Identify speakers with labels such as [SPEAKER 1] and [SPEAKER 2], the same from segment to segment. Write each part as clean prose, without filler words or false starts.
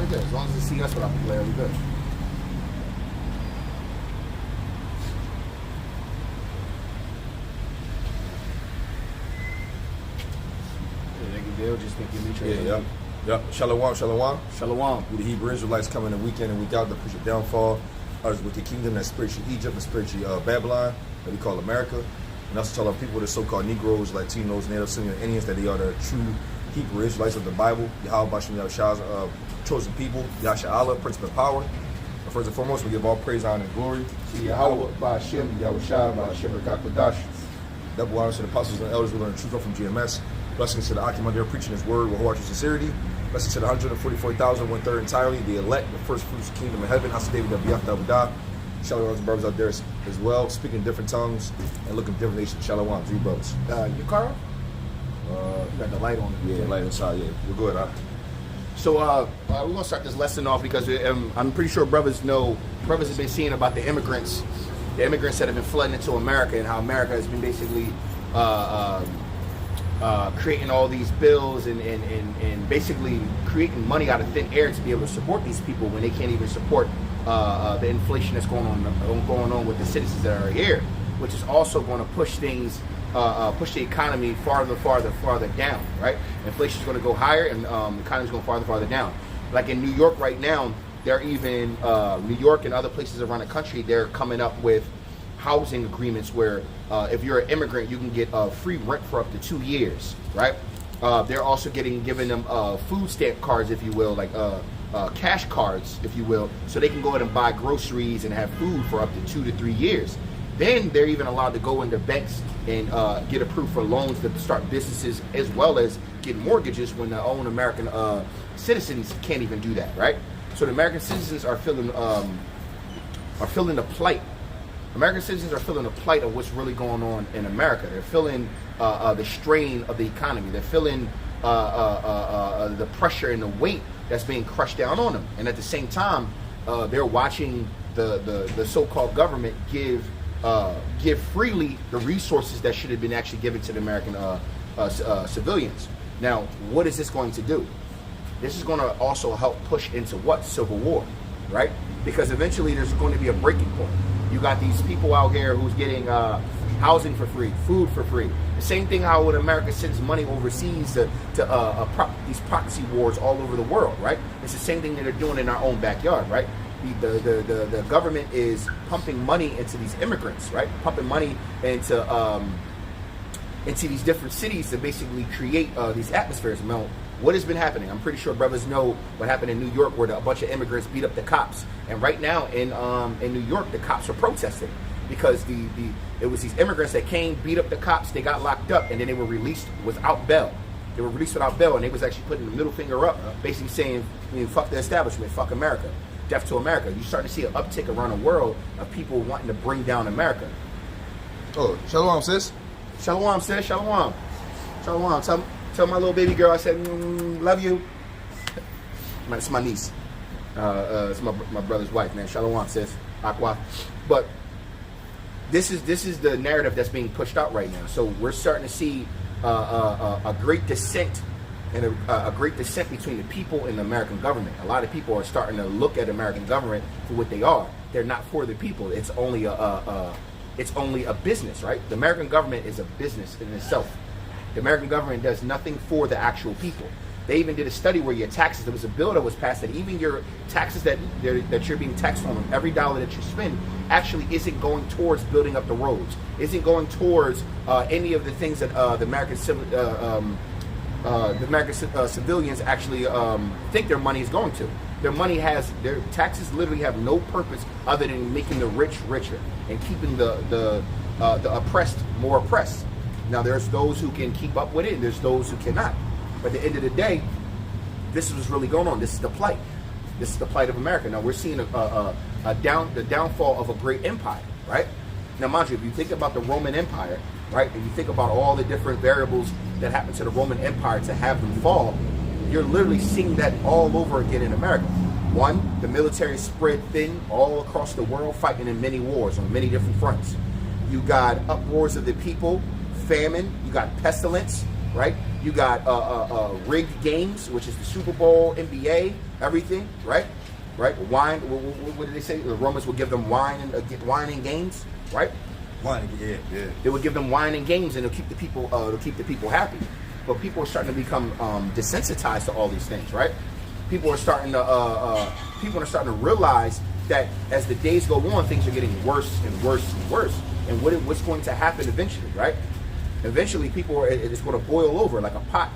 [SPEAKER 1] good. As long as they see us without the glare, we good. They'll just think you need
[SPEAKER 2] Yeah. Shalom.
[SPEAKER 1] Shalom.
[SPEAKER 2] We the Hebrew Israelites coming the weekend and week out to push the downfall of the wicked kingdom that's spiritually Egypt and spiritually Babylon, that we call America. And also tell our people, the so-called Negroes, Latinos, Native Syrian Indians, that they are the true Hebrew Israelites of the Bible. Yahweh Bashem Yahushua's chosen people, Yahshua Allah, Prince of Power. But first and foremost, we give all praise, honor, and glory
[SPEAKER 1] to Yahweh Bashem Yahushua Bashem Rakakadash.
[SPEAKER 2] Double honors to the apostles and elders who learn the truth from GMS. Blessings to the Akim there preaching his word with wholehearted sincerity. Blessings to the 144,000, 1/3 entirely, the elect, the first fruits of the kingdom of heaven. House of David, Shalom, Shalom, brothers out there as well, speaking different tongues and looking different nations. Shalom, three brothers.
[SPEAKER 1] You, Carl? You got the light on.
[SPEAKER 2] Yeah, light inside, yeah. We're good, huh?
[SPEAKER 1] So we're going to start this lesson off because I'm pretty sure brothers have been seeing about the immigrants that have been flooding into America and how America has been basically creating all these bills and basically creating money out of thin air to be able to support these people when they can't even support the inflation that's going on with the citizens that are here, which is also going to push things, push the economy farther down, right? Inflation is going to go higher and the economy is going farther down. Like in New York right now, they're even, New York and other places around the country, they're coming up with housing agreements where if you're an immigrant, you can get free rent for up to 2 years, right? They're also giving them food stamp cards, if you will, like cash cards, if you will, so they can go ahead and buy groceries and have food for up to 2 to 3 years. Then they're even allowed to go into banks and get approved for loans to start businesses as well as get mortgages when the own American citizens can't even do that, right? So the American citizens are feeling the plight. American citizens are feeling the plight of what's really going on in America. They're feeling the strain of the economy. They're feeling the pressure and the weight that's being crushed down on them. And at the same time, they're watching the so-called government give freely the resources that should have been actually given to the American civilians. Now, what is this going to do? This is going to also help push into what? Civil war, right? Because eventually there's going to be a breaking point. You got these people out here who's getting housing for free, food for free. The same thing how when America sends money overseas to these proxy wars all over the world, right? It's the same thing that they're doing in our own backyard, right? The government is pumping money into these immigrants, right? Pumping money into these different cities to basically create these atmospheres. Now, what has been happening? I'm pretty sure brothers know what happened in New York where a bunch of immigrants beat up the cops. And right now in New York, the cops are protesting because it was these immigrants that came, beat up the cops, they got locked up, and then they were released without bail. They were released without bail, and they was actually putting the middle finger up, basically saying, fuck the establishment, fuck America, death to America. You're starting to see an uptick around the world of people wanting to bring down America.
[SPEAKER 2] Oh, shalom, sis.
[SPEAKER 1] Shalom, sis. Shalom. Shalom. Tell my little baby girl I said, love you. It's my niece. It's my brother's wife, man. Shalom, sis. Aqua. But this is the narrative that's being pushed out right now. So we're starting to see a great dissent and a great dissent between the people and the American government. A lot of people are starting to look at American government for what they are. They're not for the people. It's only a business, right? The American government is a business in itself. The American government does nothing for the actual people. They even did a study where your taxes, there was a bill that was passed that even your taxes that you're being taxed on, every dollar that you spend, actually isn't going towards building up the roads, isn't going towards any of the things that the American civilians actually think their money is going to. Their taxes literally have no purpose other than making the rich richer and keeping the oppressed more oppressed. Now, there's those who can keep up with it, and there's those who cannot. But at the end of the day, this is what's really going on. This is the plight. This is the plight of America. Now, we're seeing the downfall of a great empire, right? Now, mind you, if you think about the Roman Empire, right, and you think about all the different variables that happened to the Roman Empire to have them fall, you're literally seeing that all over again in America. One, the military spread thin all across the world, fighting in many wars on many different fronts. You got uproars of the people, famine, you got pestilence, right? You got rigged games, which is the Super Bowl, NBA, everything, right? Right? Wine. What did they say? The Romans would give them wine and games, right?
[SPEAKER 2] Wine, yeah.
[SPEAKER 1] They would give them wine and games, and it'll keep the people happy. But people are starting to become desensitized to all these things, right? People are starting to realize that as the days go on, things are getting worse and worse and worse. And what's going to happen eventually, right? Eventually, it's going to boil over like a pot.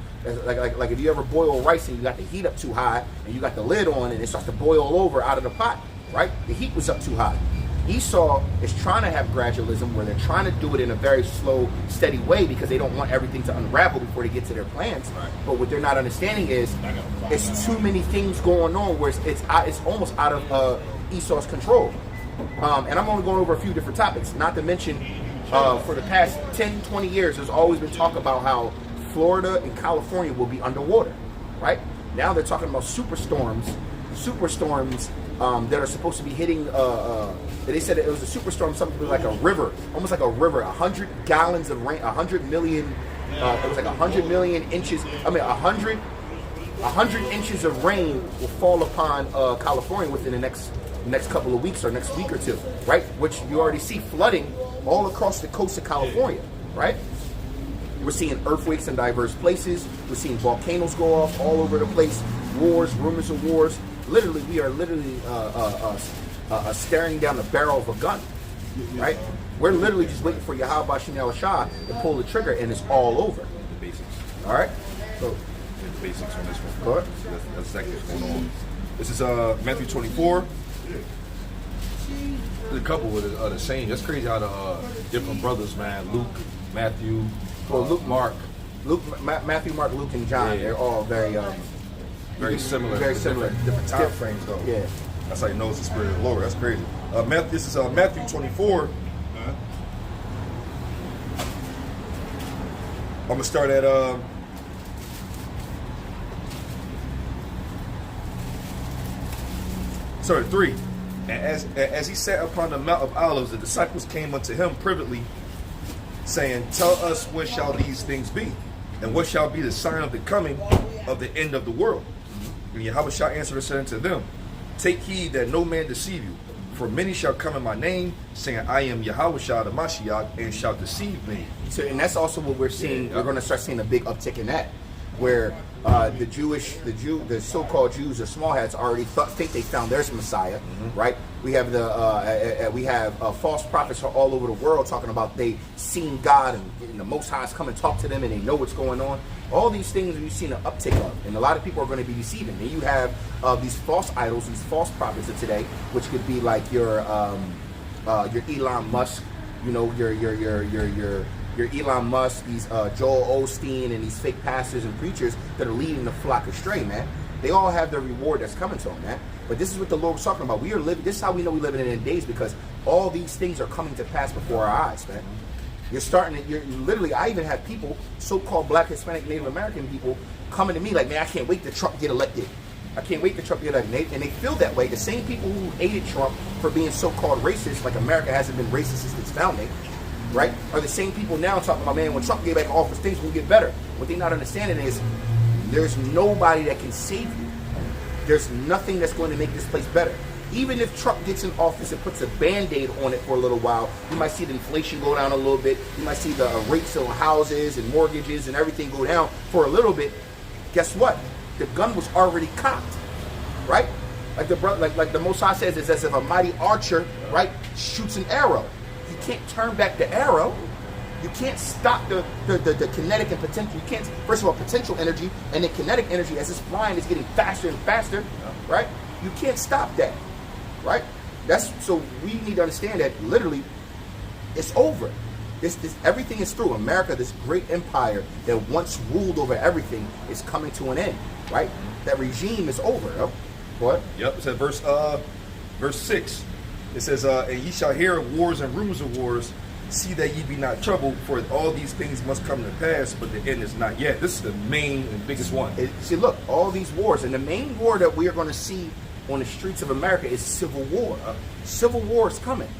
[SPEAKER 1] Like if you ever boil rice and you got the heat up too high and you got the lid on and it starts to boil over out of the pot, right? The heat was up too high. Esau is trying to have gradualism where they're trying to do it in a very slow, steady way because they don't want everything to unravel before they get to their plans.
[SPEAKER 2] Right.
[SPEAKER 1] But what they're not understanding is it's too many things going on where it's almost out of Esau's control. And I'm only going over a few different topics, not to mention for the past 10, 20 years, there's always been talk about how Florida and California will be underwater, right? Now they're talking about superstorms that are supposed to be hitting, they said it was a superstorm, something like a river, almost like a river, 100 gallons of rain, 100 million, it was like 100 million inches, 100 inches of rain will fall upon California within the next couple of weeks or next week or two, right? Which you already see flooding all across the coast of California, right? We're seeing earthquakes in diverse places. We're seeing volcanoes go off all over the place. Wars, rumors of wars. Literally, we are staring down the barrel of a gun, right? We're literally just waiting for Yahweh Shem Shah to pull the trigger, and it's all over.
[SPEAKER 2] The basics.
[SPEAKER 1] All right. So,
[SPEAKER 2] The basics on this one.
[SPEAKER 1] go ahead.
[SPEAKER 2] That's exactly what's going on. This is Matthew 24. There's a couple of the same. That's crazy how the different brothers, man. Luke, Matthew, Mark.
[SPEAKER 1] Matthew, Mark, Luke, and John.
[SPEAKER 2] Yeah.
[SPEAKER 1] They're all very
[SPEAKER 2] similar.
[SPEAKER 1] Very similar.
[SPEAKER 2] Different time frames, though.
[SPEAKER 1] Yeah.
[SPEAKER 2] That's how you know it's the Spirit of the Lord. That's crazy. This is Matthew 24. I'm gonna start at 3. And as he sat upon the Mount of Olives, the disciples came unto him privately, saying, Tell us when shall these things be, and what shall be the sign of the coming of the end of the world? And Yahweh shall answer and said unto them, Take heed that no man deceive you, for many shall come in my name, saying, I am Yahweh Shah the Mashiach, and shall deceive many.
[SPEAKER 1] So, and that's also what we're seeing.
[SPEAKER 2] Yeah.
[SPEAKER 1] We're going to start seeing a big uptick in that, where the so-called Jews or small hats already think they found their Messiah, right? We have false prophets all over the world talking about they seen God and the Most High come and talk to them and they know what's going on. All these things we've seen an uptick of, and a lot of people are going to be deceiving. And you have these false idols, these false prophets of today, which could be like your Elon Musk, your Elon Musk, these Joel Osteen, and these fake pastors and preachers that are leading the flock astray, man. They all have their reward that's coming to them, man. But this is what the Lord was talking about. This is how we know we're living in the end days, because all these things are coming to pass before our eyes, man. I even have people, so-called Black, Hispanic, Native American people, coming to me like, man, I can't wait to Trump get elected. I can't wait to Trump get elected. And they feel that way. The same people who hated Trump for being so-called racist, like America hasn't been racist since its founding, right, are the same people now talking about, man, when Trump get back in office, things will get better. What they're not understanding is there's nobody that can save you. There's nothing that's going to make this place better. Even if Trump gets in office and puts a Band-Aid on it for a little while, you might see the inflation go down a little bit. You might see the rates on houses and mortgages and everything go down for a little bit. Guess what? The gun was already cocked, right? Like the Most High says, it's as if a mighty archer, right, shoots an arrow. You can't turn back the arrow. You can't stop the kinetic and potential. You can't, first of all, potential energy, and then kinetic energy as it's flying is getting faster and faster, right? You can't stop that, right? So we need to understand that literally it's over. This everything is through. America, this great empire that once ruled over everything, is coming to an end, right? That regime is over. Yo. What?
[SPEAKER 2] Yep. It says verse 6. It says, and ye shall hear of wars and rumors of wars. See that ye be not troubled, for all these things must come to pass, but the end is not yet. This is the main and biggest one.
[SPEAKER 1] See, look, all these wars, and the main war that we are going to see on the streets of America is civil war. Civil war is coming.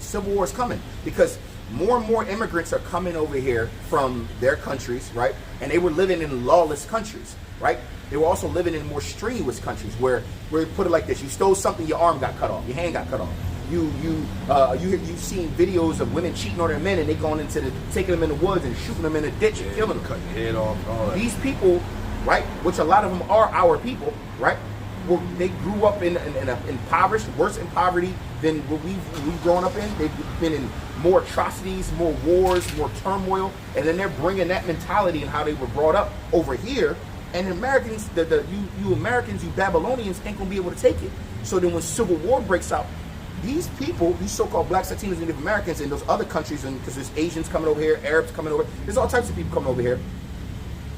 [SPEAKER 1] Civil war is coming because more and more immigrants are coming over here from their countries, right? And they were living in lawless countries, right? They were also living in more strenuous countries where put it like this: you stole something, your arm got cut off, your hand got cut off. You've seen videos of women cheating on their men, and they going taking them in the woods and shooting them in a ditch and killing them,
[SPEAKER 2] cutting your head off. And all that.
[SPEAKER 1] These people, right? Which a lot of them are our people, right? Well, they grew up in impoverished, worse in poverty than what we've grown up in. They've been in more atrocities, more wars, more turmoil, and then they're bringing that mentality and how they were brought up over here. And Americans, you Americans, you Babylonians, ain't gonna be able to take it. So then, when civil war breaks out, these people, these so-called blacks, Latinos, and Native Americans in those other countries, and because there's Asians coming over here, Arabs coming over, there's all types of people coming over here.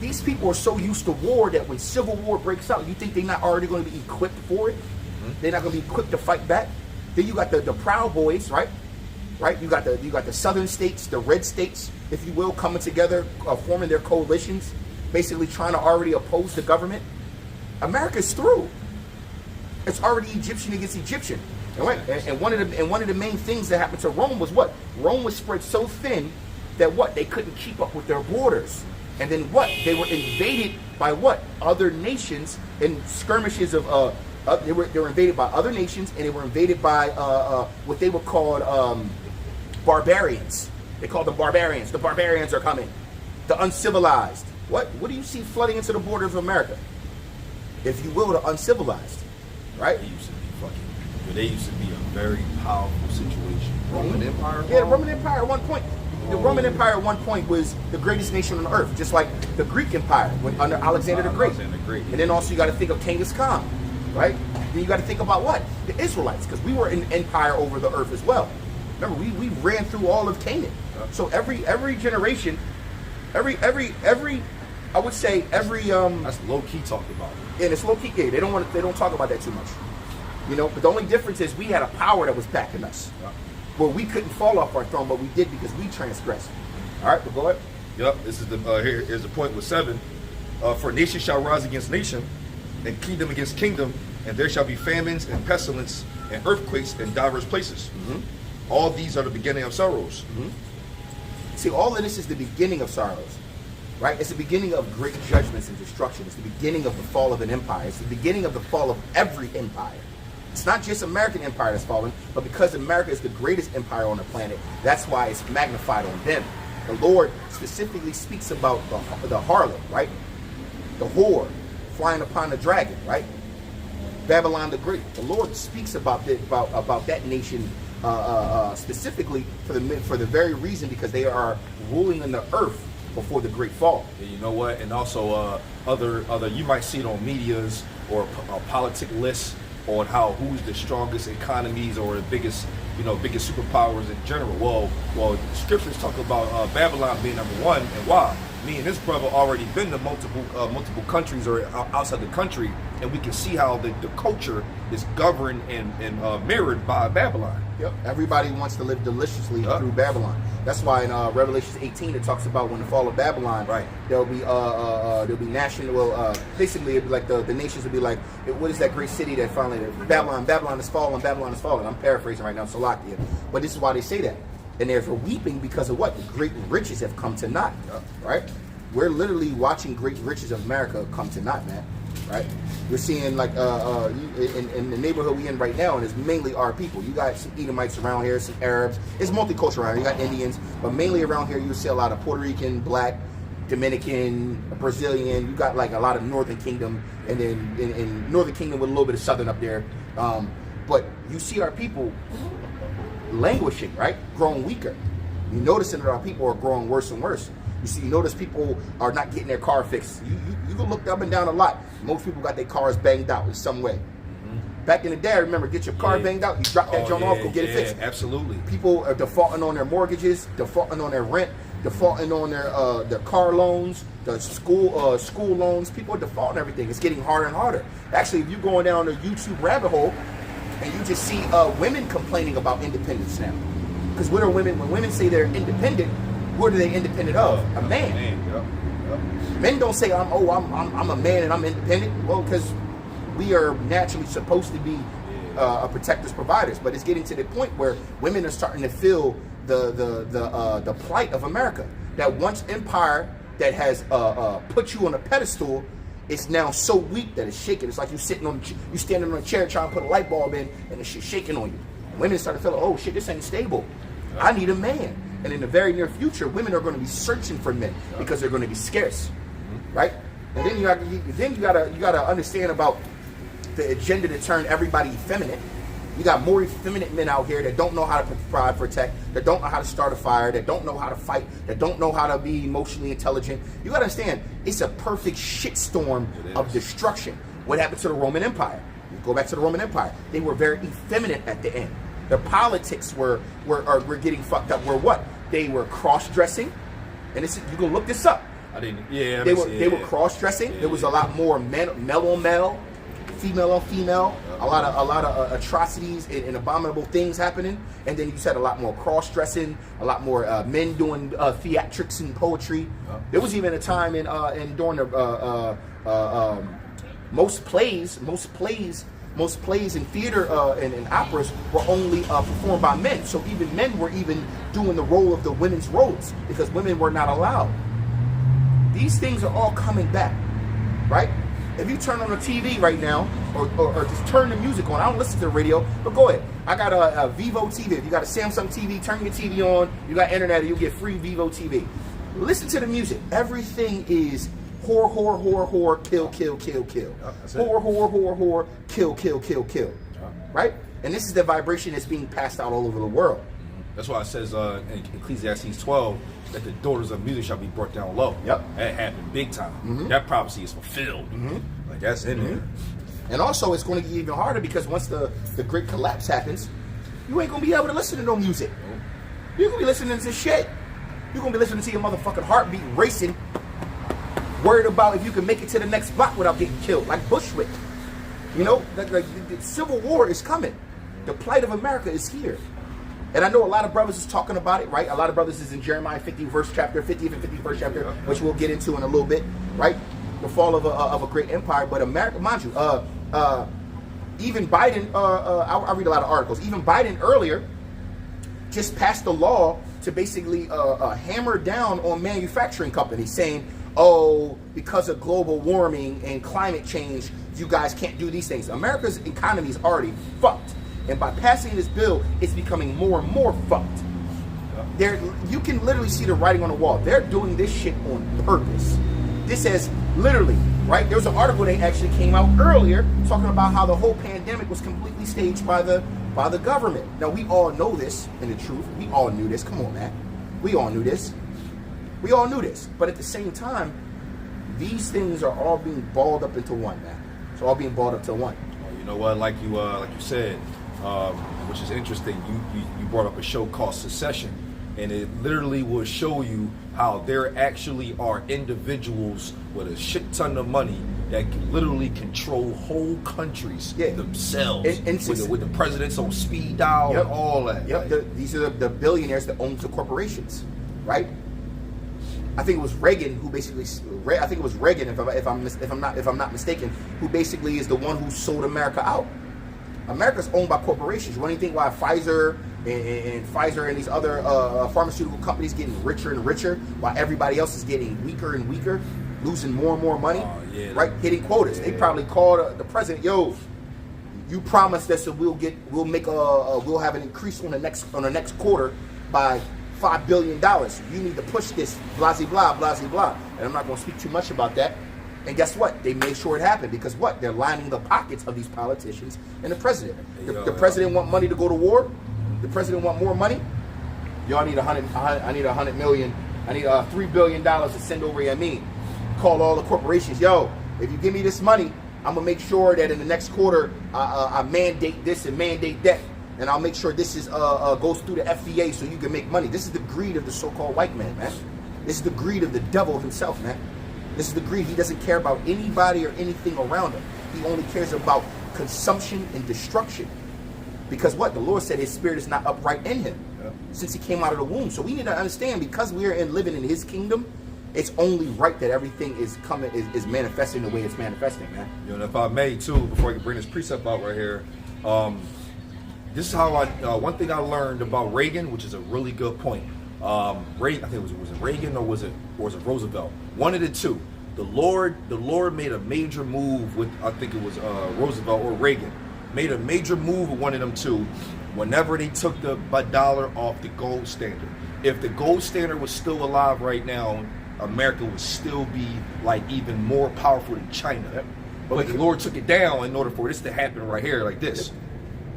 [SPEAKER 1] These people are so used to war that when civil war breaks out, you think they're not already going to be equipped for it? Mm-hmm. They're not going to be equipped to fight back. Then you got the Proud Boys, right? Right? You got the southern states, the red states, if you will, coming together, forming their coalitions, basically trying to already oppose the government. America's through. It's already Egyptian against Egyptian. And one of the main things that happened to Rome was what? Rome was spread so thin that what? They couldn't keep up with their borders. And then what? They were invaded by what? Other nations in skirmishes of they were invaded by other nations, and they were invaded by what they were called barbarians. They called them barbarians. The barbarians are coming. The uncivilized. What do you see flooding into the borders of America? If you will, the uncivilized. Right?
[SPEAKER 2] They used to be a very powerful situation. Roman Empire?
[SPEAKER 1] Yeah, the Roman Empire at one point. The Roman Empire at one point was the greatest nation on earth, just like the Greek Empire under Alexander the Great. And then also you got to think of Genghis Khan, right? Then you got to think about what? The Israelites, because we were an empire over the earth as well. Remember, we ran through all of Canaan. So every generation, every I would say every
[SPEAKER 2] that's low key talked about.
[SPEAKER 1] And it's low key. Yeah, they don't talk about that too much. You know, but the only difference is we had a power that was backing us. Yeah. Well, we couldn't fall off our throne, but we did because we transgressed. All right, but go ahead.
[SPEAKER 2] Yep, this is the here's the point with 7. For nation shall rise against nation, and kingdom against kingdom, and there shall be famines and pestilence and earthquakes in diverse places. Mm-hmm. All these are the beginning of sorrows.
[SPEAKER 1] Mm-hmm. See, all of this is the beginning of sorrows, right? It's the beginning of great judgments and destruction. It's the beginning of the fall of an empire. It's the beginning of the fall of every empire. It's not just American empire that's fallen, but because America is the greatest empire on the planet, that's why it's magnified on them. The Lord specifically speaks about the harlot, right? The whore flying upon the dragon, right? Babylon the Great. The Lord speaks about that nation specifically for the very reason because they are ruling in the earth before the great fall.
[SPEAKER 2] Yeah, you know what? And also other you might see it on medias or politic lists on who's the strongest economies or the biggest superpowers in general. Well, scriptures talk about Babylon being number 1, and why? Me and this brother already been to multiple countries or outside the country, and we can see how the culture is governed and mirrored by Babylon.
[SPEAKER 1] Yep. Everybody wants to live deliciously through Babylon. That's why in Revelation 18 it talks about when the fall of Babylon,
[SPEAKER 2] right?
[SPEAKER 1] There'll be national. Basically, it'll be like the nations will be like, what is that great city that finally Babylon is falling, Babylon is falling. I'm paraphrasing right now, Salakia, but this is why they say that, and they're weeping because of what? The great riches have come to naught, right? We're literally watching great riches of America come to naught, man. Right, we're seeing like in the neighborhood we in right now, and it's mainly our people. You got some Edomites around here, some Arabs. It's multicultural around here. You got Indians, but mainly around here you see a lot of Puerto Rican, Black, Dominican, Brazilian. You got like a lot of Northern Kingdom, and then in Northern Kingdom with a little bit of Southern up there. But you see our people languishing, right, growing weaker. You noticing that our people are growing worse and worse. You notice people are not getting their car fixed. You can look up and down a lot. Most people got their cars banged out in some way. Mm-hmm. Back in the day, I remember, get your car banged out, you drop that joint off, go get it fixed.
[SPEAKER 2] Absolutely.
[SPEAKER 1] People are defaulting on their mortgages, defaulting on their rent, defaulting on their car loans, the school loans. People are defaulting everything. It's getting harder and harder. Actually, if you're going down the YouTube rabbit hole and you just see women complaining about independence now. Because when women say they're independent, what are they independent of? A man. Yep. Men don't say I'm a man and I'm independent. Well, because we are naturally supposed to be protectors, providers. But it's getting to the point where women are starting to feel the plight of America. That once empire that has put you on a pedestal, it's now so weak that it's shaking. It's like you standing on a chair trying to put a light bulb in, and the shit's shaking on you. And women start to feel, oh shit, this ain't stable. I need a man. And in the very near future, women are going to be searching for men because they're going to be scarce, right? And then you gotta understand about the agenda to turn everybody effeminate. You got more effeminate men out here that don't know how to provide, protect, that don't know how to start a fire, that don't know how to fight, that don't know how to be emotionally intelligent. You gotta understand, it's a perfect shitstorm of destruction. What happened to the Roman Empire? You go back to the Roman Empire. They were very effeminate at the end. Their politics were getting fucked up. Were what? They were cross-dressing, and this is, you can look this up.
[SPEAKER 2] I didn't. Yeah,
[SPEAKER 1] they were cross-dressing. There was a lot more male on male, female on female. A lot of atrocities and abominable things happening. And then you said a lot more cross-dressing, a lot more men doing theatrics and poetry. There was even a time in during the most plays in theater and operas were only performed by men. So even men were even doing the role of the women's roles because women were not allowed. These things are all coming back, right? If you turn on the TV right now, or just turn the music on, I don't listen to the radio, but go ahead. I got a Vivo TV. If you got a Samsung TV, turn your TV on. You got internet, and you'll get free Vivo TV. Listen to the music. Everything is whore, whore, whore, whore, kill, kill, kill, kill. Whore, whore, whore, whore, kill, kill, kill, kill. Right? And this is the vibration that's being passed out all over the world.
[SPEAKER 2] That's why it says in Ecclesiastes 12 that the daughters of music shall be brought down low.
[SPEAKER 1] Yep.
[SPEAKER 2] That happened big time. That prophecy is fulfilled. Like that's in there.
[SPEAKER 1] And also, it's going to get even harder because once the great collapse happens, you ain't going to be able to listen to no music. You're going to be listening to shit. You're going to be listening to your motherfucking heartbeat racing, worried about if you can make it to the next block without getting killed, like Bushwick. You know, the Civil War is coming. The plight of America is here. And I know a lot of brothers is talking about it, right? A lot of brothers is in Jeremiah 50th chapter, and 51st chapter, which we'll get into in a little bit, right? The fall of a great empire. But America, mind you, even Biden, I read a lot of articles, even Biden earlier just passed a law to basically hammer down on manufacturing companies saying, oh, because of global warming and climate change, you guys can't do these things. America's economy is already fucked. And by passing this bill, it's becoming more and more fucked. You can literally see the writing on the wall. They're doing this shit on purpose. This has literally, right? There was an article that actually came out earlier talking about how the whole pandemic was completely staged by the government. Now, we all know this in the truth. We all knew this. Come on, man. We all knew this. We all knew this. But at the same time, these things are all being balled up into one, man. It's all being balled up to one.
[SPEAKER 2] You know what? Like you said, which is interesting. You brought up a show called Secession, and it literally will show you how there actually are individuals with a shit ton of money that can literally control whole countries themselves, with the presidents on speed dial and all that.
[SPEAKER 1] Yep. These are the billionaires that own the corporations, right? I think it was Reagan who basically. I think it was Reagan, if I'm not mistaken, who basically is the one who sold America out. America's owned by corporations. You want to think why Pfizer and Pfizer and these other pharmaceutical companies getting richer and richer, while everybody else is getting weaker and weaker, losing more and more money, right? Hitting quotas. They probably called the president, "Yo, you promised us that we'll have an increase on the next quarter by $5 billion. You need to push this, blah, blah, blah, blah." And I'm not going to speak too much about that. And guess what? They made sure it happened because what? They're lining the pockets of these politicians and the president. The president want money to go to war. The president want more money. Y'all need I need $100 million. I need $3 billion to send over Yamin. Call all the corporations. Yo, if you give me this money, I'm gonna make sure that in the next quarter I mandate this and mandate that. And I'll make sure this is goes through the FDA so you can make money. This is the greed of the so-called white man, man. This is the greed of the devil himself, man. This is the greed. He doesn't care about anybody or anything around him. He only cares about consumption and destruction. Because what? The Lord said his spirit is not upright in him since he came out of the womb. So we need to understand, because we are living in his kingdom, it's only right that everything is manifesting the way it's manifesting, man.
[SPEAKER 2] You know, if I may too, before I can bring this precept out right here, this is how one thing I learned about Reagan, which is a really good point. Reagan, I think was it Reagan or was it Roosevelt? One of the two. The Lord made a major move with, I think it was Roosevelt or Reagan, made a major move with one of them two. Whenever they took the dollar off the gold standard, if the gold standard was still alive right now, America would still be like even more powerful than China. Yep. But the Lord took it down in order for this to happen right here, like this.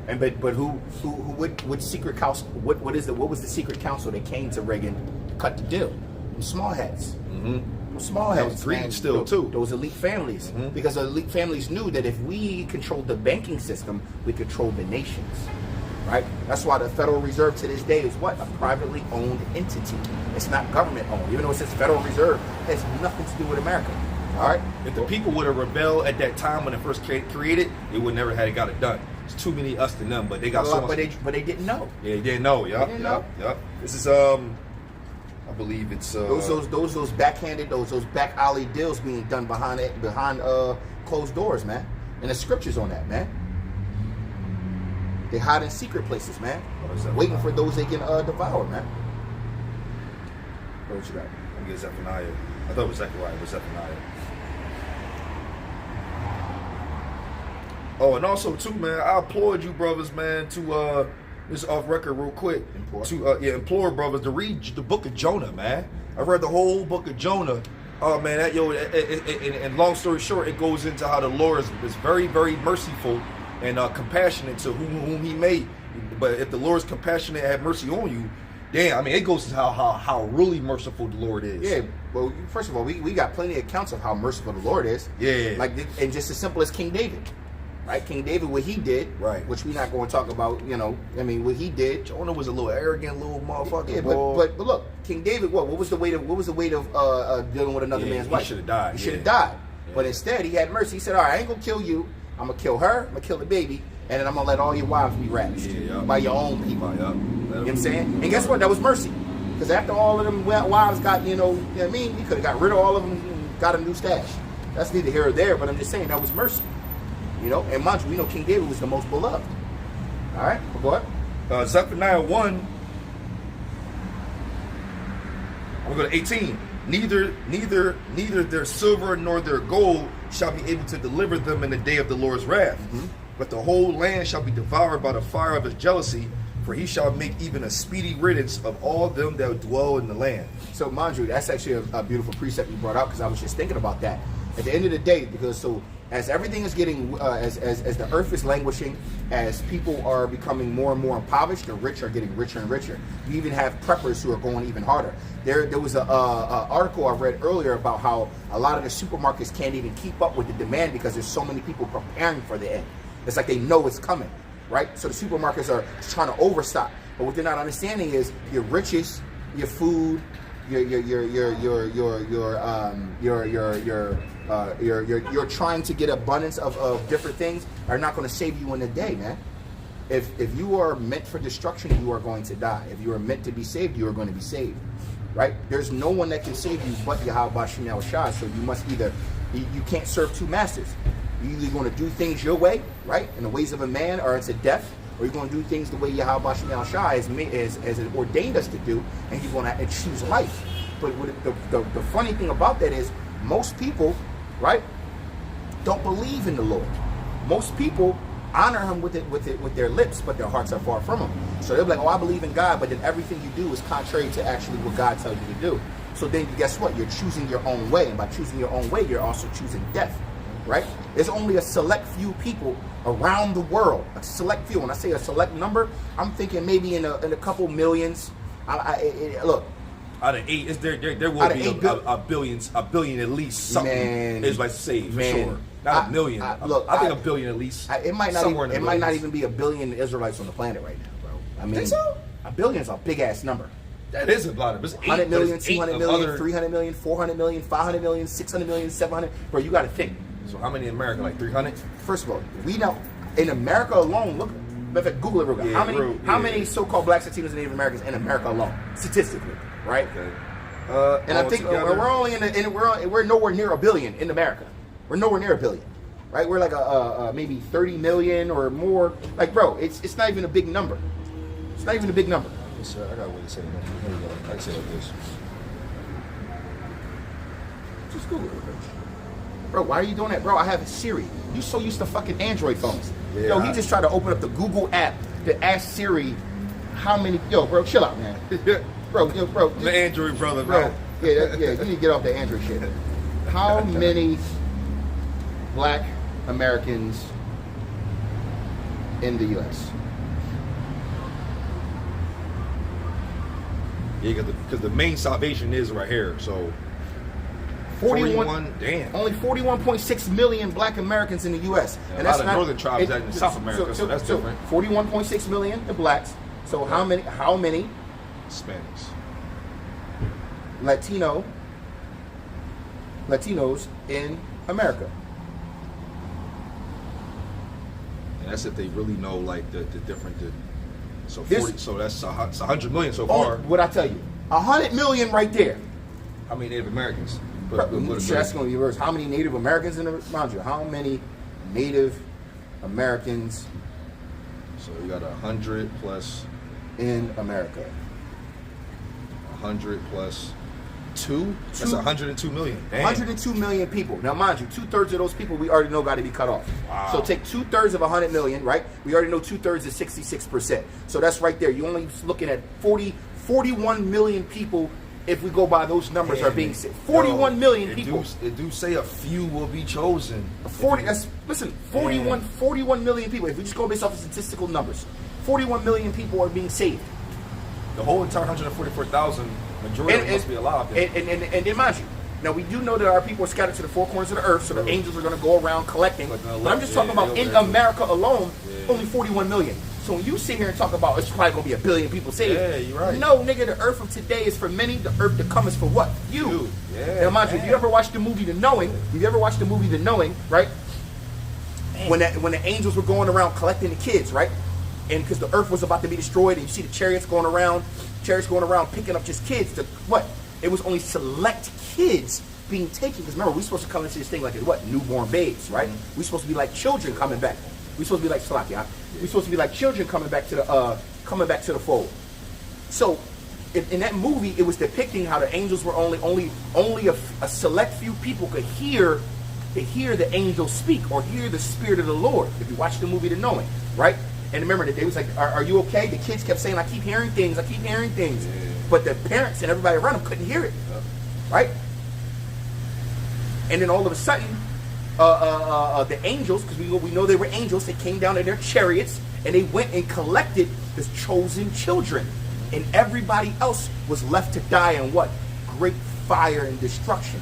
[SPEAKER 1] And but what secret council? What was the secret council that came to Reagan to cut the deal? Them small heads.
[SPEAKER 2] Mm-hmm.
[SPEAKER 1] Small heads.
[SPEAKER 2] That was greed still too.
[SPEAKER 1] Those elite families, because the elite families knew that if we controlled the banking system, we controlled the nations. Right? That's why the Federal Reserve to this day is what? A privately owned entity. It's not government owned. Even though it says Federal Reserve, it has nothing to do with America. All right?
[SPEAKER 2] If the people would have rebelled at that time when it first created, they would never have got it done. It's too many us to them, but they got so much.
[SPEAKER 1] But they didn't know.
[SPEAKER 2] Yeah, they didn't know. Yeah. This is I believe it's
[SPEAKER 1] those backhanded those back alley deals being done behind closed doors, man. And the scriptures on that, man. They hide in secret places, man. Waiting for those they can devour, man. What you got?
[SPEAKER 2] I get Zephaniah. I thought it was Zechariah, but Zephaniah. Oh, and also too, man, I applaud you brothers, man, to this off record real quick. Implore brothers to read the book of Jonah, man. I read the whole book of Jonah. Oh man, and long story short, it goes into how the Lord is very, very merciful and compassionate to whom He made. But if the Lord is compassionate and have mercy on you, damn, I mean, it goes to how really merciful the Lord is.
[SPEAKER 1] Yeah, well, first of all, we got plenty of accounts of how merciful the Lord is.
[SPEAKER 2] Yeah.
[SPEAKER 1] Like, and just as simple as King David. Right? King David, what he did,
[SPEAKER 2] right,
[SPEAKER 1] which we're not going to talk about, I mean, what he did.
[SPEAKER 2] Jonah was a little arrogant little motherfucker.
[SPEAKER 1] Yeah, but look, King David, what was the weight of dealing with another man's wife?
[SPEAKER 2] He should have died.
[SPEAKER 1] He should have died. Yeah. But instead, he had mercy. He said, all right, I ain't going to kill you. I'm going to kill her. I'm going to kill the baby. And then I'm going to let all your wives be ravished by your own people. You know what I'm saying? And guess what? That was mercy. Because after all of them wives got, you know what I mean? He could have got rid of all of them and got a new stash. That's neither here or there, but I'm just saying that was mercy. And mind you, we know King David was the most beloved. All right, go ahead.
[SPEAKER 2] Zephaniah 1. I'm going to 18. Neither their silver nor their gold shall be able to deliver them in the day of the Lord's wrath. Mm-hmm. But the whole land shall be devoured by the fire of his jealousy, for he shall make even a speedy riddance of all them that dwell in the land.
[SPEAKER 1] So, mind you, that's actually a beautiful precept you brought up, because I was just thinking about that. At the end of the day, as everything is getting, as the earth is languishing, as people are becoming more and more impoverished, the rich are getting richer and richer. You even have preppers who are going even harder. There was a article I read earlier about how a lot of the supermarkets can't even keep up with the demand because there's so many people preparing for the end. It's like they know it's coming, right? So the supermarkets are trying to overstock. But what they're not understanding is your riches, your food, you're trying to get abundance of different things are not going to save you in a day, man. If you are meant for destruction, you are going to die. If you are meant to be saved, you are going to be saved, right? There's no one that can save you but Yahweh Shem Shah. So you must you can't serve two masters. You're either going to do things your way, right, in the ways of a man, or it's a death, or you're going to do things the way Yahweh Shem Shah has it ordained us to do, and you're going to choose life. But the funny thing about that is most people, right, don't believe in the Lord. Most people honor him with their lips, but their hearts are far from him. So they'll be like, oh, I believe in God, but then everything you do is contrary to actually what God tells you to do. So then guess what? You're choosing your own way, and by choosing your own way, you're also choosing death, right? There's only a select few people around the world, a select few. When I say a select number, I'm thinking maybe in a couple millions. Look.
[SPEAKER 2] Out of 8, there will be a billion at least. Something is like saved for sure. Not a million. I think a billion at least.
[SPEAKER 1] It might not even be a billion Israelites on the planet right now, bro. I mean,
[SPEAKER 2] think so?
[SPEAKER 1] A billion is a big ass number.
[SPEAKER 2] That is a lot of. It's
[SPEAKER 1] 100 million, 200 million, 300 million, 400 million, 500 million, 600 million, 700. Bro, you got to think.
[SPEAKER 2] So how many in America? Like 300?
[SPEAKER 1] First of all, we know in America alone. Look, in fact, Google it real quick.
[SPEAKER 2] Yeah,
[SPEAKER 1] how many so-called blacks, Latinos, and Native Americans in America alone, statistically, right?
[SPEAKER 2] Okay.
[SPEAKER 1] And I think we're only we're nowhere near a billion in America. We're nowhere near a billion. right? We're like a maybe 30 million or more. Like, bro, it's not even a big number. It's not even a big number.
[SPEAKER 2] Yes, sir. I got a way to say that. Here we go. I can say it like this.
[SPEAKER 1] Just Google it, bro. Why are you doing that, bro? I have a Siri. You so used to fucking Android phones.
[SPEAKER 2] Yeah,
[SPEAKER 1] Yo, he just tried to open up the Google app to ask Siri how many. Yo, bro, chill out, man. bro.
[SPEAKER 2] The Android brother,
[SPEAKER 1] Bro,
[SPEAKER 2] man.
[SPEAKER 1] yeah, you need to get off the Android shit. How many black Americans in the U.S.?
[SPEAKER 2] Yeah, because the main salvation is right here. So
[SPEAKER 1] 41.
[SPEAKER 2] Damn.
[SPEAKER 1] Only 41.6 million black Americans in the U.S.
[SPEAKER 2] Yeah, and that's not northern tribes that in South America, so that's different.
[SPEAKER 1] 41.6 million the blacks. So how many
[SPEAKER 2] Hispanics.
[SPEAKER 1] Latinos in America?
[SPEAKER 2] And that's if they really know like the different. So 40. So that's 100 million so far.
[SPEAKER 1] What I tell you, 100 million right there.
[SPEAKER 2] How many Native Americans?
[SPEAKER 1] That's going to be worse. How many Native Americans in the mind you? How many Native Americans?
[SPEAKER 2] So you got 100 plus
[SPEAKER 1] in America.
[SPEAKER 2] 100 plus 2. That's 102 million. Damn.
[SPEAKER 1] 102 million people. Now, mind you, 2/3 of those people we already know got to be cut off.
[SPEAKER 2] Wow.
[SPEAKER 1] So take 2/3 of 100 million, right? We already know 2/3 is 66%. So that's right there. You're only looking at 41 million people. If we go by those numbers, are being saved. 41 million people.
[SPEAKER 2] It do say a few will be chosen.
[SPEAKER 1] 41 million people. If we just go based off of statistical numbers, 41 million people are being saved.
[SPEAKER 2] The whole entire 144,000, majority of them must be alive.
[SPEAKER 1] And then mind you, now we do know that our people are scattered to the four corners of the earth, so the angels are going to go around collecting. But I'm just talking about in America alone, only 41 million. So when you sit here and talk about it's probably going to be 1 billion people saved.
[SPEAKER 2] Yeah, you're right.
[SPEAKER 1] No, nigga, the earth of today is for many. The earth to come is for what? You.
[SPEAKER 2] Yeah.
[SPEAKER 1] Now, mind you, if you ever watched the movie The Knowing, right? When the angels were going around collecting the kids, right? And because the earth was about to be destroyed, and you see the chariots going around picking up just kids. To what? It was only select kids being taken. Because remember, we're supposed to come into this thing like what? Newborn babes, right?
[SPEAKER 2] Mm-hmm.
[SPEAKER 1] We're supposed to be like children coming back. We're supposed to be like Salakia. We're supposed to be like children coming back to the fold. So, in that movie, it was depicting how the angels were only a select few people could hear the angels speak or hear the spirit of the Lord. If you watch the movie The Knowing, right? And remember that they was like, "Are you okay?" The kids kept saying, "I keep hearing things.
[SPEAKER 2] Yeah.
[SPEAKER 1] But the parents and everybody around them couldn't hear it, right? And then all of a sudden, the angels, because we know they were angels, they came down in their chariots and they went and collected the chosen children, and everybody else was left to die in what? Great fire and destruction.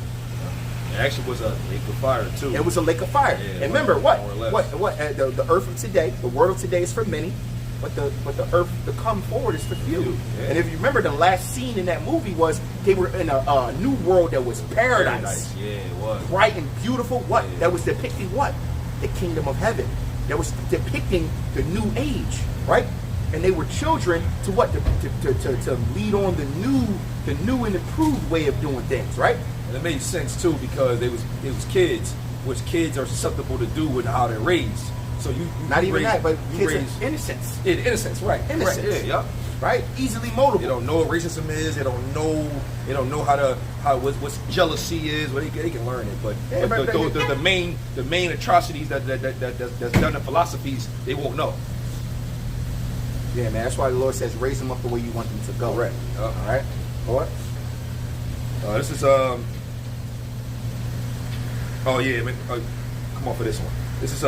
[SPEAKER 2] It actually was a lake of fire too.
[SPEAKER 1] It was a lake of fire.
[SPEAKER 2] Yeah,
[SPEAKER 1] and remember what
[SPEAKER 2] the
[SPEAKER 1] earth of today, the world of today is for many, but the earth to come forward is for few.
[SPEAKER 2] Yeah.
[SPEAKER 1] And if you remember, the last scene in that movie was they were in a new world that was paradise.
[SPEAKER 2] Yeah, it was
[SPEAKER 1] Bright and beautiful. What?
[SPEAKER 2] Yeah.
[SPEAKER 1] That was depicting what? The kingdom of heaven. That was depicting the new age, right? And they were children to what? To lead on the new and improved way of doing things, right?
[SPEAKER 2] And it made sense too because it was kids, which kids are susceptible to do with how they're raised. So you
[SPEAKER 1] not even
[SPEAKER 2] raise,
[SPEAKER 1] that, but kids
[SPEAKER 2] raise
[SPEAKER 1] are innocence.
[SPEAKER 2] Yeah, innocence, right?
[SPEAKER 1] Innocence.
[SPEAKER 2] Right, yeah,
[SPEAKER 1] right? Easily moldable.
[SPEAKER 2] They don't know what racism is. They don't know what jealousy is. Well, they can learn it, but the main atrocities that's done in philosophies they won't know.
[SPEAKER 1] Yeah, man. That's why the Lord says, raise them up the way you want them to go.
[SPEAKER 2] Correct.
[SPEAKER 1] All right. What?
[SPEAKER 2] This is Oh yeah, man. Come on for this one. This is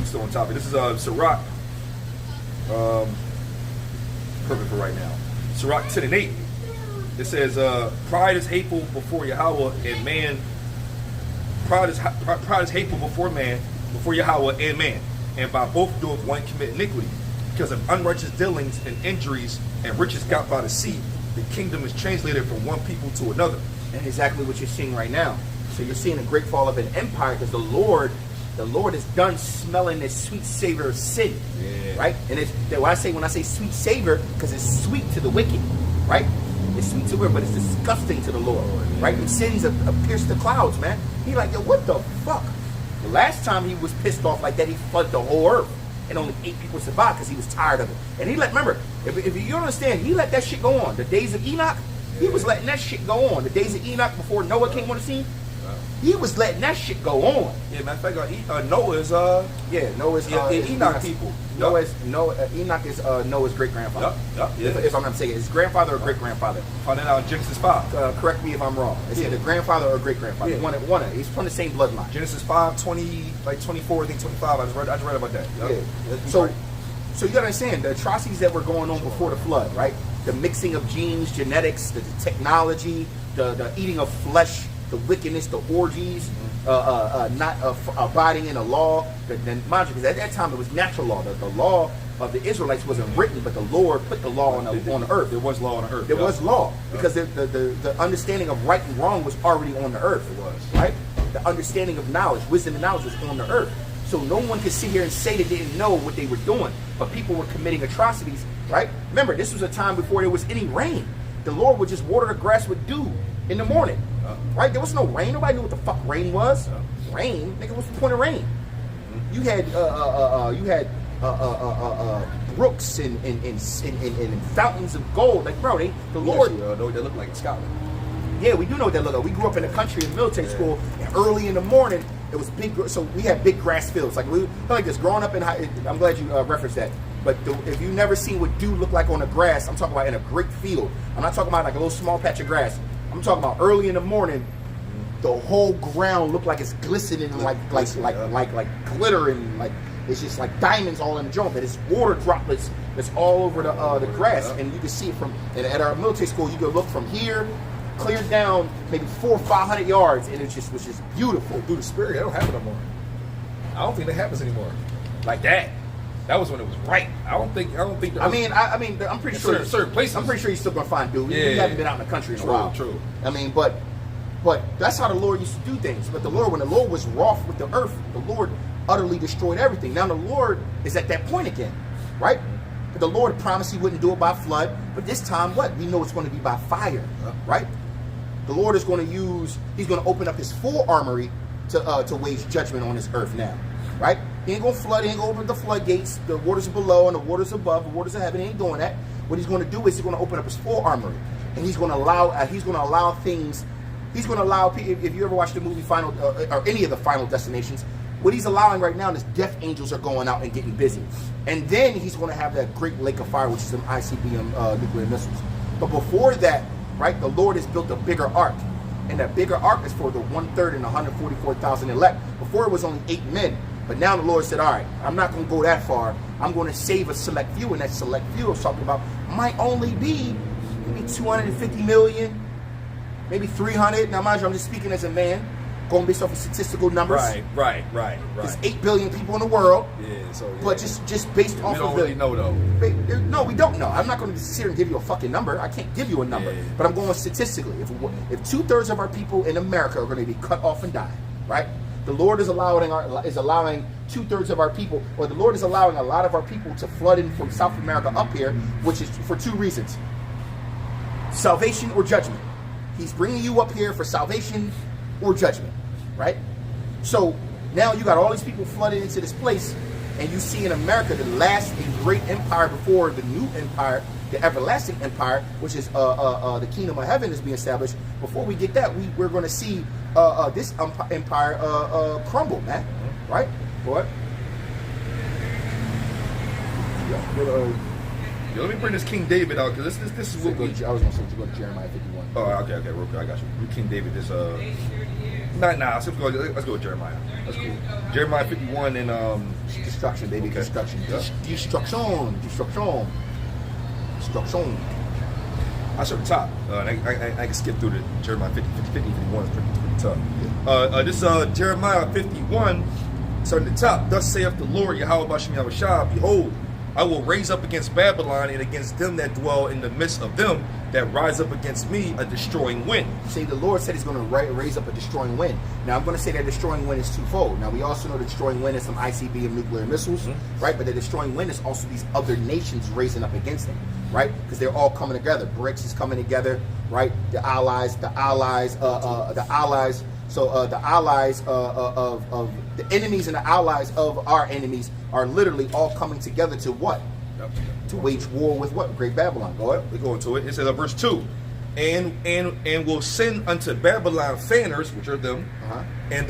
[SPEAKER 2] still on topic. This is Sirach. Perfect for right now. Sirach 10:8. It says, "Pride is hateful before Yahweh and man. Pride is hateful before man, before Yahweh and man, and by both doeth one commit iniquity. Because of unrighteous dealings and injuries and riches got by the sea, the kingdom is translated from one people to another."
[SPEAKER 1] And exactly what you're seeing right now. So you're seeing a great fall of an empire because the Lord is done smelling this sweet savor of sin, right? And it's when I say sweet savor, because it's sweet to the wicked, right? It's sweet to her, but it's disgusting to the Lord, right? And sins have pierced the clouds, man. He like, yo, what the fuck?
[SPEAKER 2] The
[SPEAKER 1] last time he was pissed off like that, he flooded the whole earth. And only 8 people survived because he was tired of it. And he remember, if you don't understand, he let that shit go on. The days of Enoch, he was letting that shit go on. The days of Enoch before Noah came on the scene, he was letting that shit go on.
[SPEAKER 2] Yeah, matter of fact, Noah's
[SPEAKER 1] Noah's
[SPEAKER 2] Enoch people.
[SPEAKER 1] Enoch is Noah's great grandfather. If I'm not mistaken, his grandfather or great grandfather.
[SPEAKER 2] Found that out in Genesis 5.
[SPEAKER 1] Correct me if I'm wrong. It's either grandfather or great grandfather.
[SPEAKER 2] Yeah.
[SPEAKER 1] He's from the same bloodline.
[SPEAKER 2] Genesis 5, 24, I think 25. I just read about that.
[SPEAKER 1] Yeah. So you gotta understand the atrocities that were going on before the flood, right? The mixing of genes, genetics, the technology, the eating of flesh, the wickedness, the orgies, not abiding in the law. Mind you, because at that time it was natural law. The law of the Israelites wasn't written, but the Lord put the law on the earth.
[SPEAKER 2] There was law on the earth.
[SPEAKER 1] There was law because the understanding of right and wrong was already on the earth.
[SPEAKER 2] It was.
[SPEAKER 1] Right? The understanding of knowledge, wisdom and knowledge was on the earth. So no one could sit here and say they didn't know what they were doing, but people were committing atrocities. Right? Remember, this was a time before there was any rain. The Lord would just water the grass with dew in the morning. Right? There was no rain. Nobody knew what the fuck rain was. Rain, nigga. What's the point of rain? You had brooks and fountains of gold. Like, bro, the Lord.
[SPEAKER 2] Know what they look like in Scotland.
[SPEAKER 1] Yeah, we do know what that look like. We grew up in the country in military school, and early in the morning it was big. So we had big grass fields. Like we like this growing up in high. I'm glad you referenced that. But if you've never seen what dew look like on the grass, I'm talking about in a great field. I'm not talking about like a little small patch of grass. I'm talking about early in the morning, the whole ground looked like it's glistening, like glitter, and like it's just like diamonds all in the joint. But it's water droplets that's all over the grass, and you can see it from. And at our military school, you could look from here, clear down maybe 400 or 500 yards, and it was just beautiful.
[SPEAKER 2] Through the spirit, that don't happen no more. I don't think that happens anymore. Like that. That was when it was right. I don't think.
[SPEAKER 1] I mean, I'm pretty sure
[SPEAKER 2] certain places.
[SPEAKER 1] I'm pretty sure you're still gonna find dude.
[SPEAKER 2] Yeah,
[SPEAKER 1] you haven't been out in the country in a while.
[SPEAKER 2] True.
[SPEAKER 1] I mean, but that's how the Lord used to do things. But the Lord, when the Lord was wroth with the earth, the Lord utterly destroyed everything. Now the Lord is at that point again, right? But the Lord promised He wouldn't do it by flood. But this time, what? We know it's going to be by fire, right? The Lord is going to use. He's going to open up His full armory to wage judgment on this earth now, right? He ain't gonna flood, he ain't gonna open the floodgates. The waters are below and the waters above, the waters of heaven. He ain't doing that. What he's gonna do is he's gonna open up his full armory, and he's gonna allow things. He's gonna allow people. If you ever watch the movie Final or any of the Final Destinations, what he's allowing right now is death angels are going out and getting busy, and then he's gonna have that great lake of fire, which is some ICBM nuclear missiles. But before that, right, the Lord has built a bigger ark, and that bigger ark is for the 1/3 and 144,000 elect. Before it was only 8 men. But now the Lord said, all right, I'm not going to go that far. I'm going to save a select few. And that select few I was talking about might only be maybe 250 million, maybe 300. Now, mind you, I'm just speaking as a man, going based off of statistical numbers.
[SPEAKER 2] Right.
[SPEAKER 1] There's 8 billion people in the world.
[SPEAKER 2] Yeah, so. Yeah.
[SPEAKER 1] But just based off of
[SPEAKER 2] don't really know, though.
[SPEAKER 1] No, we don't know. I'm not going to sit here and give you a fucking number. I can't give you a number.
[SPEAKER 2] Yeah.
[SPEAKER 1] But I'm going statistically. If 2/3 of our people in America are going to be cut off and die, right? The Lord is allowing 2/3 of our people, or the Lord is allowing a lot of our people to flood in from South America up here, which is for 2 reasons: salvation or judgment. He's bringing you up here for salvation or judgment, right? So now you got all these people flooded into this place, and you see in America the last and great empire before the new empire, the everlasting empire, which is the kingdom of heaven is being established. Before we get that, we're going to see this empire crumble, man. Right? What?
[SPEAKER 2] Let me bring this King David out, because this is what we.
[SPEAKER 1] I was going to say to go to Jeremiah 51.
[SPEAKER 2] Oh, okay, real quick, I got you. King David is let's go with Jeremiah. That's cool. Jeremiah 51 and
[SPEAKER 1] destruction, baby,
[SPEAKER 2] okay.
[SPEAKER 1] Destruction.
[SPEAKER 2] Yeah.
[SPEAKER 1] Destruction.
[SPEAKER 2] I start at the top. I can skip through the Jeremiah 50, 51 is pretty tough. This Jeremiah 51, starting at the top. Thus saith the Lord, Yahweh Bashem Yahushua, behold, I will raise up against Babylon and against them that dwell in the midst of them that rise up against me a destroying wind.
[SPEAKER 1] See, the Lord said He's going to raise up a destroying wind. Now, I'm going to say that destroying wind is twofold. Now, we also know the destroying wind is some ICBM nuclear missiles, right? But the destroying wind is also these other nations raising up against them, right? Because they're all coming together. BRICS is coming together, right? The allies. So the allies of the enemies and the allies of our enemies are literally all coming together to what?
[SPEAKER 2] Yep.
[SPEAKER 1] To wage war with what? Great Babylon. Go ahead.
[SPEAKER 2] We go into it. It says verse 2. And will send unto Babylon fanners, which are them, and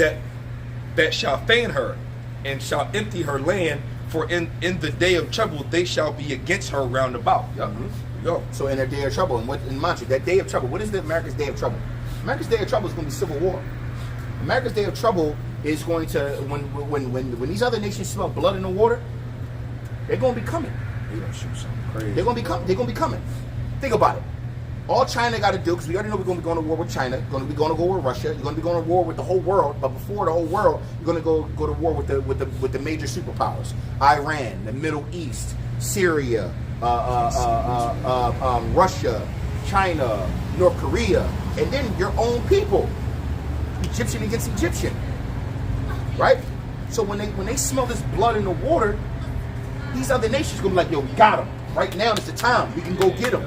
[SPEAKER 2] that shall fan her, and shall empty her land, for in the day of trouble they shall be against her round about. Yep. Yo.
[SPEAKER 1] So in their day of trouble, and what in mind you, that day of trouble, what is the America's day of trouble? America's day of trouble is going to be civil war. America's day of trouble is going to when these other nations smell blood in the water, they're going to be coming.
[SPEAKER 2] They're gonna shoot something crazy.
[SPEAKER 1] They're going to be coming. Think about it. All China got to do, because we already know we're going to be going to war with China, you're going to be going to go with Russia, you're going to be going to war with the whole world, but before the whole world, you're going to go to war with the major superpowers: Iran, the Middle East, Syria, Russia, China, North Korea, and then your own people, Egyptian against Egyptian, right? So when they smell this blood in the water, these other nations gonna be like, yo, we got them. Right now is the time. We can go get them.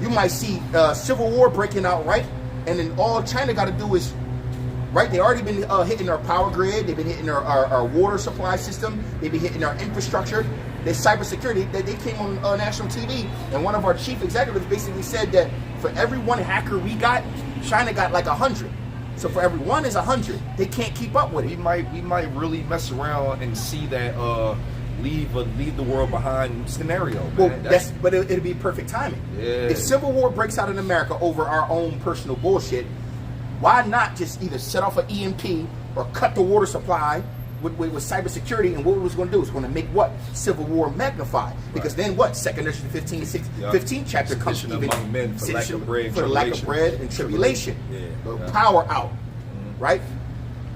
[SPEAKER 1] You might see civil war breaking out, right? And then all China got to do is, right? They already been hitting our power grid. They've been hitting our water supply system. They've been hitting our infrastructure. Their cybersecurity. They came on national TV, and one of our chief executives basically said that for every one hacker we got, China got like 100. So for every one is 100. They can't keep up with it.
[SPEAKER 2] We might really mess around and see that leave the world behind scenario. Man.
[SPEAKER 1] Well, but it'll be perfect timing.
[SPEAKER 2] Yeah.
[SPEAKER 1] If civil war breaks out in America over our own personal bullshit, why not just either set off an EMP or cut the water supply with cybersecurity? And what it was going to do is going to make what? Civil war magnify. Because then what? 2 Corinthians 15 chapter comes
[SPEAKER 2] even among men for lack of bread,
[SPEAKER 1] for lack of bread and tribulation.
[SPEAKER 2] Yeah.
[SPEAKER 1] Power out, right?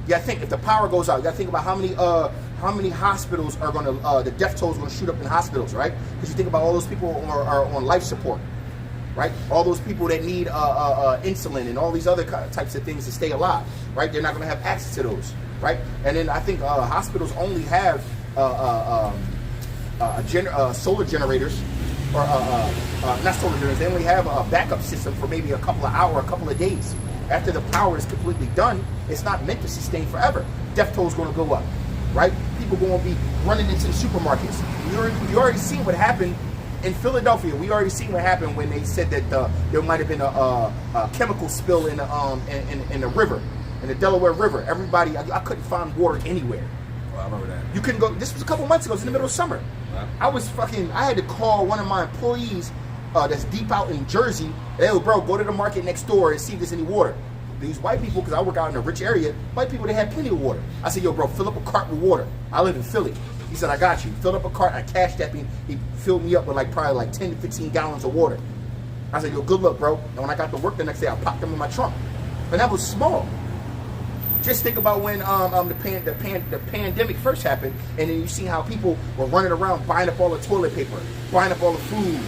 [SPEAKER 1] You got to think, if the power goes out, you got to think about how many hospitals are going to, the death toll is going to shoot up in hospitals, right? Because you think about all those people are on life support, right? All those people that need insulin and all these other types of things to stay alive, right? They're not going to have access to those, right? And then I think hospitals only have solar generators, or not solar generators. They only have a backup system for maybe a couple of hours, a couple of days. After the power is completely done, it's not meant to sustain forever. Death toll is going to go up, right? People going to be running into the supermarkets. You already seen what happened in Philadelphia. We already seen what happened when they said that there might have been a chemical spill in the river, in the Delaware River. Everybody, I couldn't find water anywhere.
[SPEAKER 2] Well, I remember that.
[SPEAKER 1] You couldn't go. This was a couple months ago. It was in the middle of summer.
[SPEAKER 2] Wow.
[SPEAKER 1] I had to call one of my employees that's deep out in Jersey. Hey, bro, go to the market next door and see if there's any water. These white people, because I work out in a rich area, white people, they had plenty of water. I said, yo, bro, fill up a cart with water. I live in Philly. He said, I got you. Filled up a cart. I cashed that. He filled me up with probably 10 to 15 gallons of water. I said, yo, good luck, bro. And when I got to work the next day, I popped them in my trunk. And that was small. Just think about when the pandemic first happened, and then you see how people were running around buying up all the toilet paper, buying up all the food.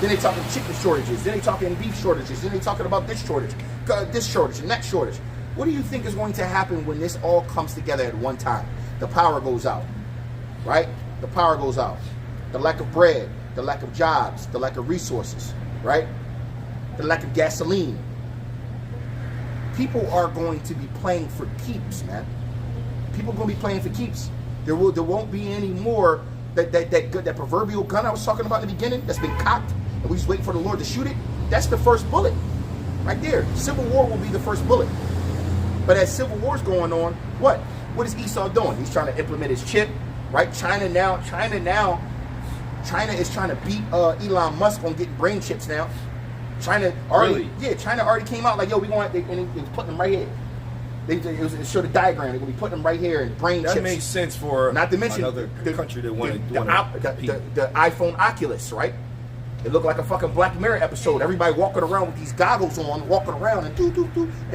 [SPEAKER 1] Then they talking chicken shortages. Then they talking beef shortages. Then they talking about this shortage and that shortage. What do you think is going to happen when this all comes together at one time? The power goes out, right? The power goes out. The lack of bread, the lack of jobs, the lack of resources, right? The lack of gasoline. People are going to be playing for keeps, man. People are going to be playing for keeps. There won't be any more that proverbial gun I was talking about in the beginning that's been cocked, and we just waiting for the Lord to shoot it. That's the first bullet, right there. Civil war will be the first bullet. But as civil war's going on, what is Esau doing? He's trying to implement his chip, right? China is trying to beat Elon Musk on getting brain chips now. China already came out like, yo, we want, and they putting them right here. It showed a diagram. They're gonna be putting them right here and brain chips.
[SPEAKER 2] That makes sense for
[SPEAKER 1] not to mention
[SPEAKER 2] another country that wanted
[SPEAKER 1] the iPhone Oculus, right? It looked like a fucking Black Mirror episode. Everybody walking around with these goggles on, walking around and in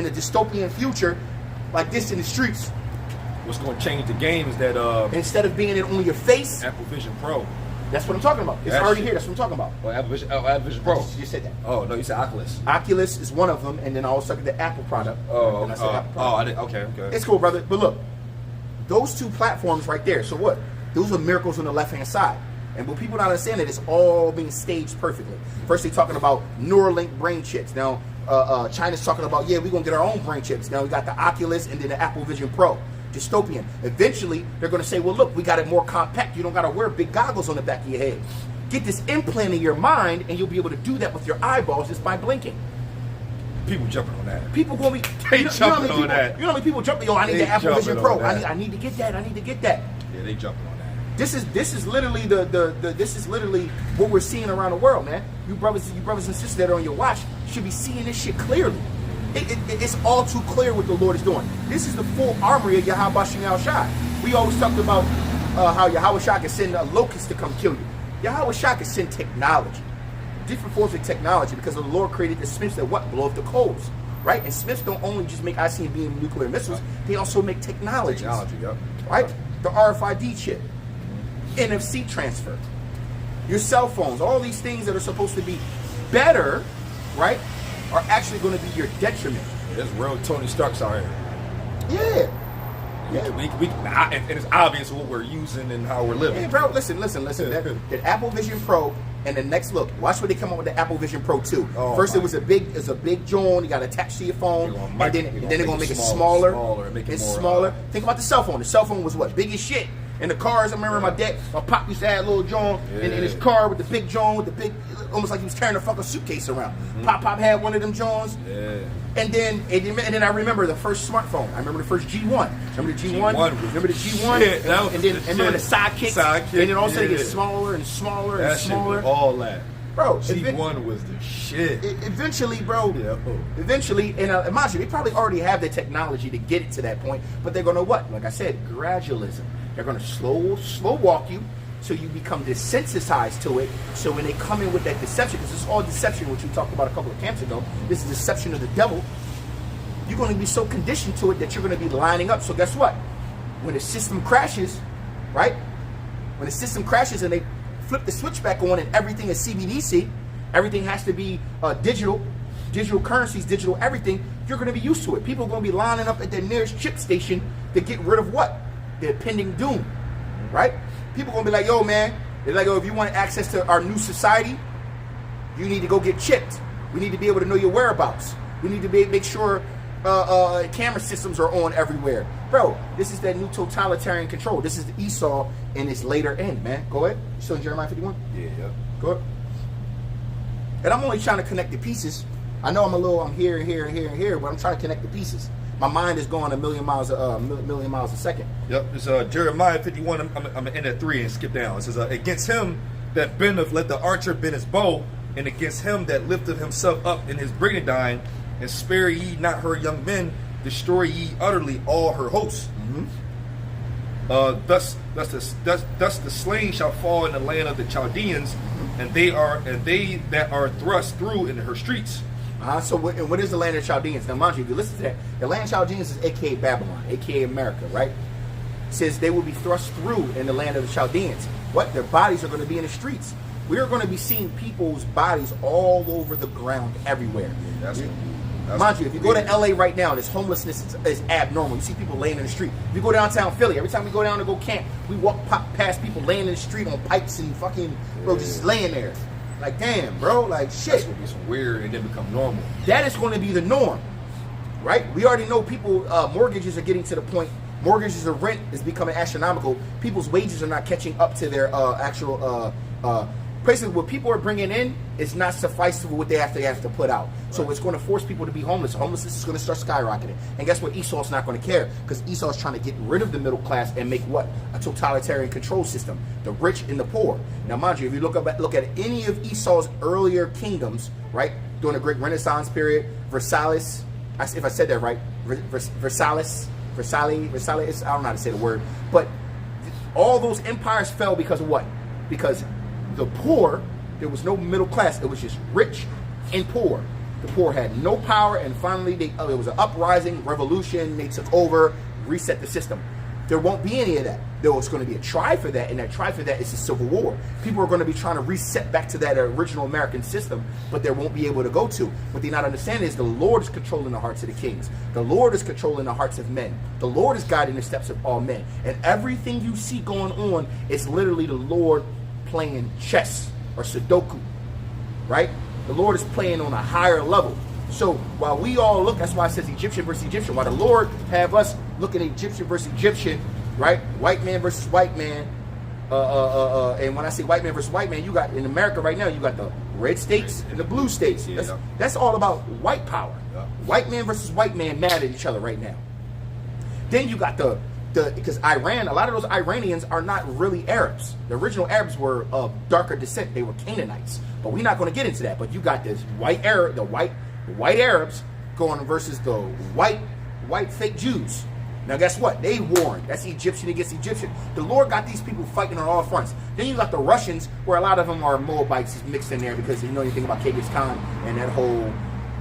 [SPEAKER 1] a dystopian future like this in the streets.
[SPEAKER 2] What's going to change the game is that
[SPEAKER 1] instead of being it on your face,
[SPEAKER 2] Apple Vision Pro.
[SPEAKER 1] That's what I'm talking about. It's already here. That's what I'm talking about.
[SPEAKER 2] Well, Apple Vision Pro.
[SPEAKER 1] You said that.
[SPEAKER 2] Oh no, you said Oculus.
[SPEAKER 1] Oculus is one of them, and then I was talking the Apple product.
[SPEAKER 2] I didn't. Okay.
[SPEAKER 1] It's cool, brother. But look, those two platforms right there. So what? Those are miracles on the left hand side. And what people don't understand that it's all being staged perfectly. First, they're talking about Neuralink brain chips. Now, China's talking about, yeah, we're going to get our own brain chips. Now we got the Oculus and then the Apple Vision Pro. Dystopian. Eventually, they're going to say, well, look, we got it more compact. You don't got to wear big goggles on the back of your head. Get this implant in your mind, and you'll be able to do that with your eyeballs just by blinking.
[SPEAKER 2] People jumping on that.
[SPEAKER 1] People going to be...
[SPEAKER 2] They jumping on that.
[SPEAKER 1] You know how many people jumping, yo, I need
[SPEAKER 2] They
[SPEAKER 1] the Apple Vision
[SPEAKER 2] jumping
[SPEAKER 1] Pro.
[SPEAKER 2] on that.
[SPEAKER 1] I need to get that. I need to get that.
[SPEAKER 2] Yeah, they jumping on that.
[SPEAKER 1] This is literally this is literally what we're seeing around the world, man. You brothers and sisters that are on your watch should be seeing this shit clearly. It's all too clear what the Lord is doing. This is the full armory of Yahweh Shai Shai. We always talked about how Yahweh Shai can send a locust to come kill you. Yahweh Shai can send technology, different forms of technology, because the Lord created the Smiths that blow up the coals, right? And Smiths don't only just make ICBM nuclear missiles; they also make technologies.
[SPEAKER 2] Technology, yep.
[SPEAKER 1] Right? The RFID chip, NFC transfer, your cell phones, all these things that are supposed to be better, right, are actually going to be your detriment.
[SPEAKER 2] Yeah, there's real Tony Starks out here.
[SPEAKER 1] Yeah.
[SPEAKER 2] And it's obvious what we're using and how we're living.
[SPEAKER 1] Hey, bro, listen. That Apple Vision Pro, and the next look, watch when they come up with the Apple Vision Pro 2. First, it was a big joint you got attached to your phone, and then they're gonna make it smaller. It's smaller. Think about the cell phone. The cell phone was what? Big as shit. In the cars, I remember my pop used to have a little joint in his car with the big joint, with the big, almost like he was carrying a fucking suitcase around. Pop had one of them joints.
[SPEAKER 2] Yeah.
[SPEAKER 1] And then I remember the first smartphone. I remember the first G1. Remember the G1? Remember the G1?
[SPEAKER 2] Shit,
[SPEAKER 1] and then remember the sidekick? And then all of a sudden it gets smaller and smaller and smaller.
[SPEAKER 2] Shit was all that.
[SPEAKER 1] Bro,
[SPEAKER 2] G1 was the shit.
[SPEAKER 1] Eventually, bro.
[SPEAKER 2] Yeah.
[SPEAKER 1] Eventually, and mind you, they probably already have the technology to get it to that point. But they're going to what? Like I said, gradualism. They're going to slow walk you so you become desensitized to it. So when they come in with that deception, because it's all deception, which we talked about a couple of camps ago, this is deception of the devil. You're going to be so conditioned to it that you're going to be lining up. So guess what? When the system crashes, right? When the system crashes and they flip the switch back on and everything is CBDC, everything has to be digital currencies, digital everything, you're going to be used to it. People are going to be lining up at their nearest chip station to get rid of what? Their pending doom, right? People are going to be like, yo, man, they're like, yo, if you want access to our new society, you need to go get chipped. We need to be able to know your whereabouts. We need to make sure camera systems are on everywhere. Bro, this is that new totalitarian control. This is the Esau in its later end, man. Go ahead. You still in Jeremiah 51?
[SPEAKER 2] Yeah.
[SPEAKER 1] Go ahead. And I'm only trying to connect the pieces. I know I'm here, but I'm trying to connect the pieces. My mind is going a million miles a second.
[SPEAKER 2] Yep. It's Jeremiah 51. I'm gonna end at 3 and skip down. It says, against him that bendeth, let the archer bend his bow, and against him that lifteth himself up in his brigandine, and spare ye not her young men, destroy ye utterly all her hosts. Thus the slain shall fall in the land of the Chaldeans, and they that are thrust through in her streets.
[SPEAKER 1] So what is the land of the Chaldeans? Now, mind you, if you listen to that, the land of Chaldeans is a.k.a. Babylon, a.k.a. America, right? It says they will be thrust through in the land of the Chaldeans. What? Their bodies are going to be in the streets. We are going to be seeing people's bodies all over the ground, everywhere. Mind you, if you go to LA right now, this homelessness is abnormal. You see people laying in the street. If you go downtown Philly, every time we go down to go camp, we walk past people laying in the street on pipes and fucking, bro, just laying there. Like, damn, bro, like, shit.
[SPEAKER 2] That's going to be some weird and then become normal.
[SPEAKER 1] That is going to be the norm, right? We already know people, mortgages are getting to the point, mortgages or rent is becoming astronomical. People's wages are not catching up to their actual, basically what people are bringing in is not suffice for what they have to put out. So it's going to force people to be homeless. Homelessness is going to start skyrocketing. And guess what? Esau's not going to care, because Esau's trying to get rid of the middle class and make what? A totalitarian control system. The rich and the poor. Now, mind you, if you look at any of Esau's earlier kingdoms, right, during the Great Renaissance period, Versailles, if I said that right, Versailles, I don't know how to say the word, but all those empires fell because of what? Because the poor, there was no middle class. It was just rich and poor. The poor had no power, and finally it was an uprising, revolution. They took over, reset the system. There won't be any of that. There was going to be a try for that, and that try for that is the Civil War. People are going to be trying to reset back to that original American system, but they won't be able to go to. What they not understand is the Lord is controlling the hearts of the kings. The Lord is controlling the hearts of men. The Lord is guiding the steps of all men. And everything you see going on is literally the Lord playing chess or Sudoku, right? The Lord is playing on a higher level. So while we all look, that's why it says Egyptian versus Egyptian. While the Lord have us looking at Egyptian versus Egyptian, right? White man versus white man. And when I say white man versus white man, you got in America right now, you got the red states and the blue states. That's all about white power. White man versus white man mad at each other right now. Then you got because Iran, a lot of those Iranians are not really Arabs. The original Arabs were of darker descent. They were Canaanites. But we're not going to get into that. But you got this white Arabs going versus the white fake Jews. Now guess what? They warned. That's Egyptian against Egyptian. The Lord got these people fighting on all fronts. Then you got the Russians, where a lot of them are Moabites mixed in there, because you know anything about Genghis Khan and that whole.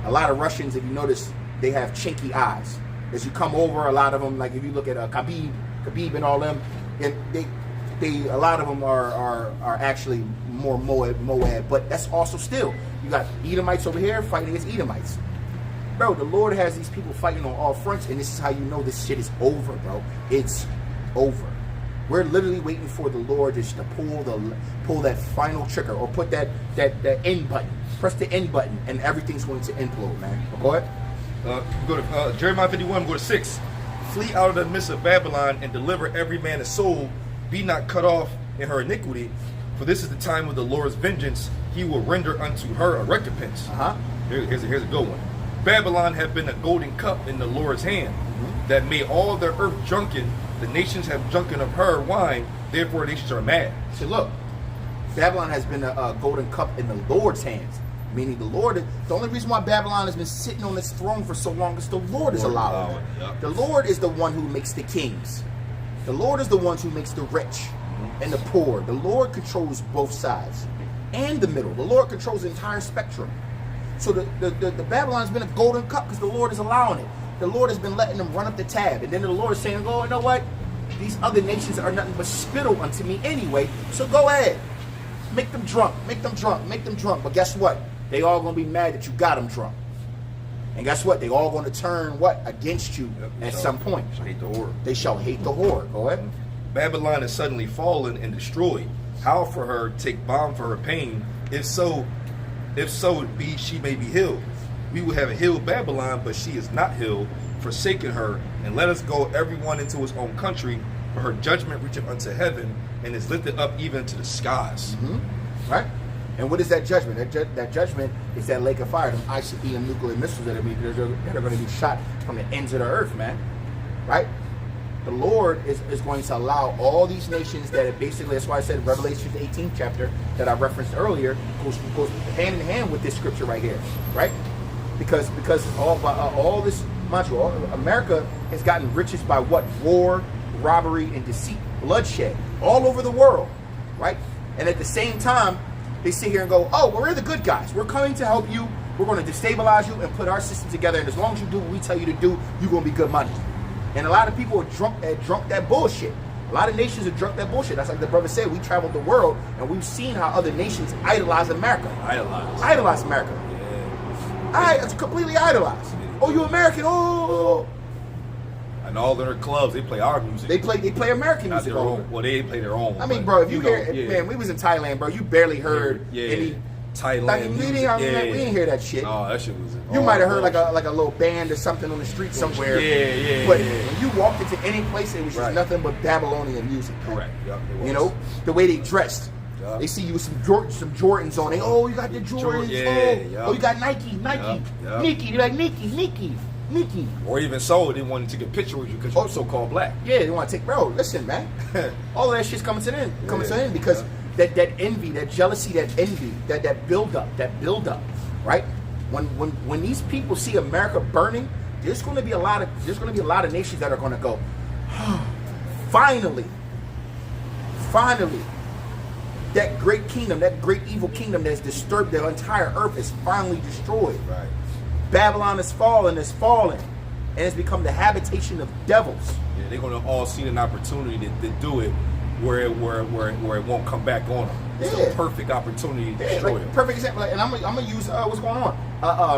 [SPEAKER 1] A lot of Russians, if you notice, they have chinky eyes. As you come over, a lot of them, like if you look at Khabib and all them, and they a lot of them are actually more Moab. But that's also still, you got Edomites over here fighting against Edomites. Bro, the Lord has these people fighting on all fronts, and this is how you know this shit is over, bro. It's over. We're literally waiting for the Lord just to pull that final trigger, or put that end button. Press the end button, and everything's going to implode, man. Go ahead.
[SPEAKER 2] Go to Jeremiah 51, go to 6. Flee out of the midst of Babylon and deliver every man his soul. Be not cut off in her iniquity, for this is the time of the Lord's vengeance. He will render unto her a recompense. Here's a good one. Babylon had been a golden cup in the Lord's hand, that made all the earth drunken. The nations have drunken of her wine, therefore the nations are mad.
[SPEAKER 1] So look, Babylon has been a golden cup in the Lord's hands. Meaning the Lord, the only reason why Babylon has been sitting on its throne for so long is the Lord is allowing it. The Lord is the one who makes the kings. The Lord is the one who makes the rich and the poor. The Lord controls both sides and the middle. The Lord controls the entire spectrum. So the Babylon's been a golden cup because the Lord is allowing it. The Lord has been letting them run up the tab. And then the Lord is saying, oh, you know what? These other nations are nothing but spittle unto me anyway. So go ahead. Make them drunk. Make them drunk. Make them drunk. But guess what? They all going to be mad that you got them drunk. And guess what? They all going to turn what? Against you at some point.
[SPEAKER 2] Hate the whore.
[SPEAKER 1] They shall hate the whore. Go ahead.
[SPEAKER 2] Babylon is suddenly fallen and destroyed. Howl for her, take balm for her pain. If so it be, she may be healed. We will have healed Babylon, but she is not healed, forsaken her, and let us go everyone into his own country, for her judgment reacheth unto heaven, and is lifted up even to the skies.
[SPEAKER 1] Right? And what is that judgment? That judgment is that lake of fire, them ICBM nuclear missiles that are going to be shot from the ends of the earth, man. Right? The Lord is going to allow all these nations that are basically, that's why I said Revelation the 18th chapter that I referenced earlier goes hand in hand with this scripture right here, right? Because all this, mind you, America has gotten riches by what? War, robbery, and deceit, bloodshed, all over the world, right? And at the same time, they sit here and go, oh, well, we're the good guys. We're coming to help you. We're going to destabilize you and put our system together. And as long as you do what we tell you to do, you're going to be good money. And a lot of people are drunk that bullshit. A lot of nations are drunk that bullshit. That's like the brother said. We traveled the world, and we've seen how other nations idolize America. Idolize America. It's completely idolized. Oh, you American? Oh.
[SPEAKER 2] And all their clubs, they play our music.
[SPEAKER 1] They play American music.
[SPEAKER 2] Their own. Well, they play their own.
[SPEAKER 1] I mean, bro, if you hear, man, we was in Thailand, bro. You barely heard any
[SPEAKER 2] Thailand.
[SPEAKER 1] Like, we didn't hear that shit.
[SPEAKER 2] Oh, that shit was.
[SPEAKER 1] You might have heard like a little band or something on the street somewhere. But when you walked into any place, it was just nothing but Babylonian music.
[SPEAKER 2] Correct. Yep,
[SPEAKER 1] you know the way they dressed. Yep. They see you with some Jordans on. Oh, you got the Jordans. Oh, you got Nike. Nike. You're like Nike.
[SPEAKER 2] Or even so, they wanted to take a picture with you because you're so-called black.
[SPEAKER 1] Yeah, they want to take. Bro, listen, man. All of that shit's coming to an end. Because that envy, that jealousy, that envy, that build up, right? When these people see America burning, there's going to be a lot of nations that are going to go, finally, that great kingdom, that great evil kingdom that's disturbed the entire earth is finally destroyed.
[SPEAKER 2] Right.
[SPEAKER 1] Babylon is fallen, and it's become the habitation of devils.
[SPEAKER 2] Yeah, they're going to all see an opportunity to do it where it won't come back on them. It's a perfect opportunity to destroy them.
[SPEAKER 1] Perfect example. And I'm gonna use what's going on.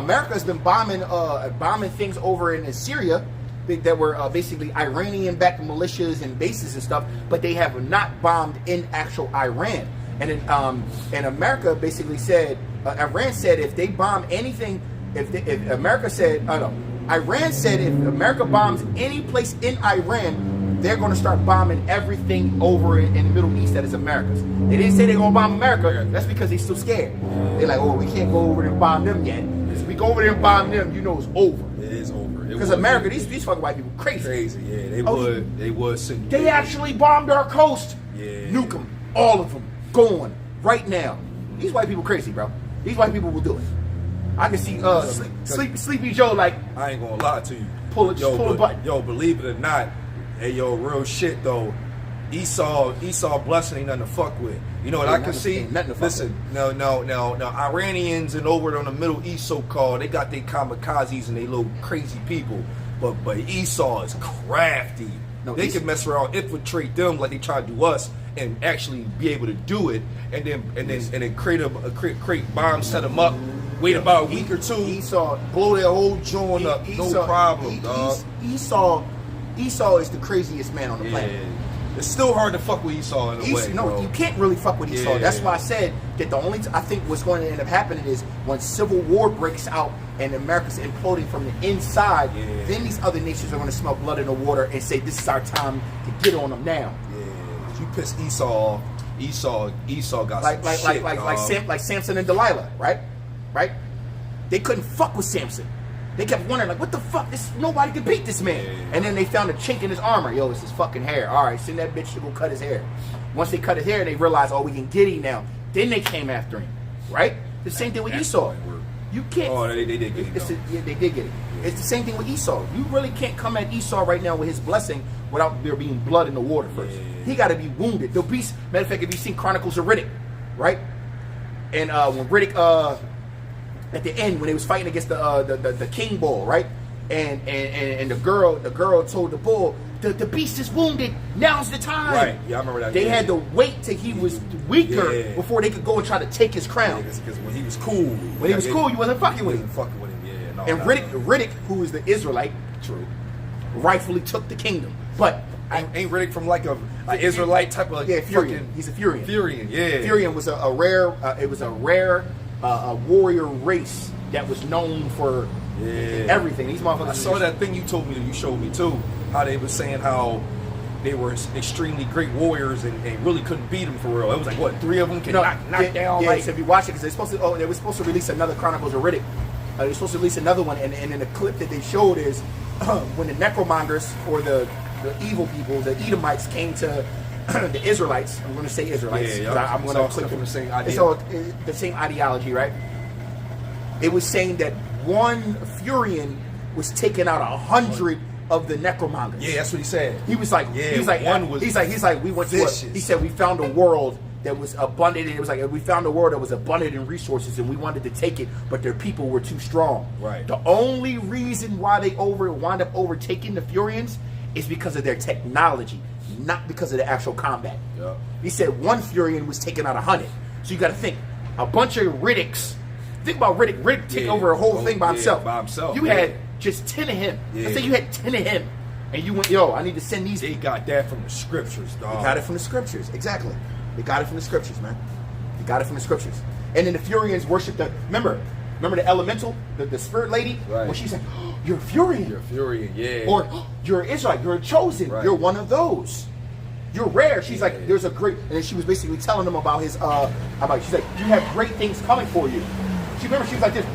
[SPEAKER 1] America has been bombing things over in Syria that were basically Iranian-backed militias and bases and stuff, but they have not bombed in actual Iran. And America basically said, Iran said, if they bomb anything if America said, oh no, Iran said if America bombs any place in Iran, they're going to start bombing everything over in the Middle East that is America's. They didn't say they're going to bomb America. That's because they're still scared. They're like, oh, we can't go over there and bomb them yet. Because if we go over there and bomb them, you know it's over.
[SPEAKER 2] It is over.
[SPEAKER 1] Because America, these fucking white people crazy.
[SPEAKER 2] Crazy, yeah. They would send.
[SPEAKER 1] They actually bombed our coast.
[SPEAKER 2] Yeah.
[SPEAKER 1] Nuke them. All of them. Going. Right now. These white people crazy, bro. These white people will do it. I can see Sleepy Joe like,
[SPEAKER 2] I ain't gonna lie to you.
[SPEAKER 1] Pull a button.
[SPEAKER 2] Yo, believe it or not, hey yo, real shit though. Esau blessing ain't nothing to fuck with. You know what I can see? Listen, no, Iranians and over on the Middle East so-called, they got their kamikazes and they little crazy people. But Esau is crafty. No, they can mess around, infiltrate them like they try to do us, and actually be able to do it, and then create bombs, set them up, wait about a week or two,
[SPEAKER 1] Esau
[SPEAKER 2] blow their whole joint up, no problem, dog.
[SPEAKER 1] Esau is the craziest man on the planet.
[SPEAKER 2] It's still hard to fuck with Esau in a way.
[SPEAKER 1] No,
[SPEAKER 2] bro.
[SPEAKER 1] You can't really fuck with Esau. That's why I said that the only I think what's going to end up happening is when civil war breaks out and America's imploding from the inside, then these other nations are going to smell blood in the water and say this is our time to get on them now.
[SPEAKER 2] Yeah, you piss Esau off. Esau got
[SPEAKER 1] like Samson and Delilah, right? They couldn't fuck with Samson. They kept wondering, like, what the fuck? Nobody could beat this man. And then they found a chink in his armor. Yo, it's his fucking hair. All right, send that bitch to go cut his hair. Once they cut his hair, they realized, oh, we can get him now. Then they came after him, right? The same thing with Esau. You can't.
[SPEAKER 2] Oh, they did get him.
[SPEAKER 1] Yeah, they did get it. It's the same thing with Esau. You really can't come at Esau right now with his blessing without there being blood in the water first. He got to be wounded. The beast. Matter of fact, if you've seen Chronicles of Riddick, right? And when Riddick, at the end when they was fighting against the king bull, right? And the girl told the bull, the beast is wounded. Now's the time.
[SPEAKER 2] Right. Yeah, I remember that.
[SPEAKER 1] They had to wait till he was weaker before they could go and try to take his crown.
[SPEAKER 2] Because when he was cool,
[SPEAKER 1] you wasn't fucking with him.
[SPEAKER 2] Yeah. No,
[SPEAKER 1] and Riddick, who is the Israelite, rightfully took the kingdom. But
[SPEAKER 2] ain't Riddick from like a Israelite type of
[SPEAKER 1] Furian. He's a Furian.
[SPEAKER 2] Furian
[SPEAKER 1] was a rare warrior race that was known for everything. These motherfuckers.
[SPEAKER 2] I saw that thing you told me, you showed me too. How they were saying how they were extremely great warriors and really couldn't beat them for real. It was like what, 3 of them can knock down.
[SPEAKER 1] Yeah, so if you watch it, because they were supposed to release another Chronicles of Riddick. They were supposed to release another one, and in the clip that they showed is when the necromongers or the evil people, the Edomites, came to the Israelites. I'm going to say Israelites. I'm going to click them. It's all the same ideology, right? It was saying that one Furian was taking out 100 of the necromongers.
[SPEAKER 2] Yeah, that's what he said.
[SPEAKER 1] He was like, we went vicious. He said we found a world that was abundant. It was like we found a world that was abundant in resources, and we wanted to take it, but their people were too strong.
[SPEAKER 2] Right.
[SPEAKER 1] The only reason why they wound up overtaking the Furians is because of their technology, not because of the actual combat.
[SPEAKER 2] Yeah.
[SPEAKER 1] He said one Furian was taking out 100. So you got to think, a bunch of Riddicks. Think about Riddick. Riddick took over a whole thing by himself. You had just 10 of him. Let's say you had 10 of him, and you went, yo, I need to send these.
[SPEAKER 2] They got that from the scriptures, dog.
[SPEAKER 1] They got it from the scriptures, exactly. They got it from the scriptures, man. They got it from the scriptures. And then the Furians worshiped remember the elemental, the spirit lady?
[SPEAKER 2] Right.
[SPEAKER 1] When she said, oh, you're a Furian.
[SPEAKER 2] You're a Furian, yeah.
[SPEAKER 1] Or, oh, you're an Israelite, you're a chosen. Right. You're one of those. You're rare. She's like, there's a great, and then she was basically telling them about his, she's like, you have great things coming for you. She was like this,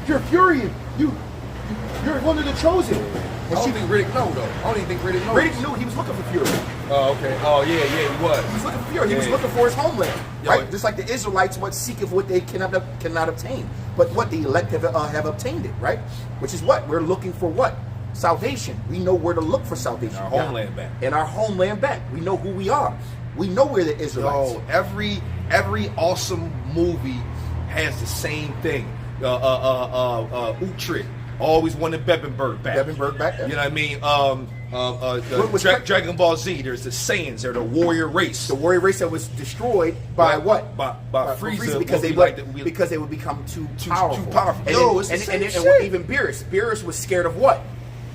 [SPEAKER 1] you're a Furian. You're one of the chosen.
[SPEAKER 2] And I don't think Riddick know, though. I don't even think Riddick knows.
[SPEAKER 1] Riddick knew he was looking for Fury.
[SPEAKER 2] Oh, okay. Oh, yeah, he was.
[SPEAKER 1] He was looking for Fury. He was looking for his homeland. Right? Just like the Israelites seek of what they cannot obtain. But what the elect have obtained it, right? Which is what? We're looking for what? Salvation. We know where to look for salvation.
[SPEAKER 2] Our homeland back.
[SPEAKER 1] In our homeland back. We know who we are. We know we're the Israelites.
[SPEAKER 2] Yo, every awesome movie has the same thing. Utrecht always wanted Bebbenberg back.
[SPEAKER 1] You know
[SPEAKER 2] what I mean? Dragon Ball Z. There's the Saiyans. They're the warrior race.
[SPEAKER 1] The warrior race that was destroyed by what?
[SPEAKER 2] By Frieza,
[SPEAKER 1] because they would become too powerful.
[SPEAKER 2] Too powerful.
[SPEAKER 1] And even Beerus was scared of what?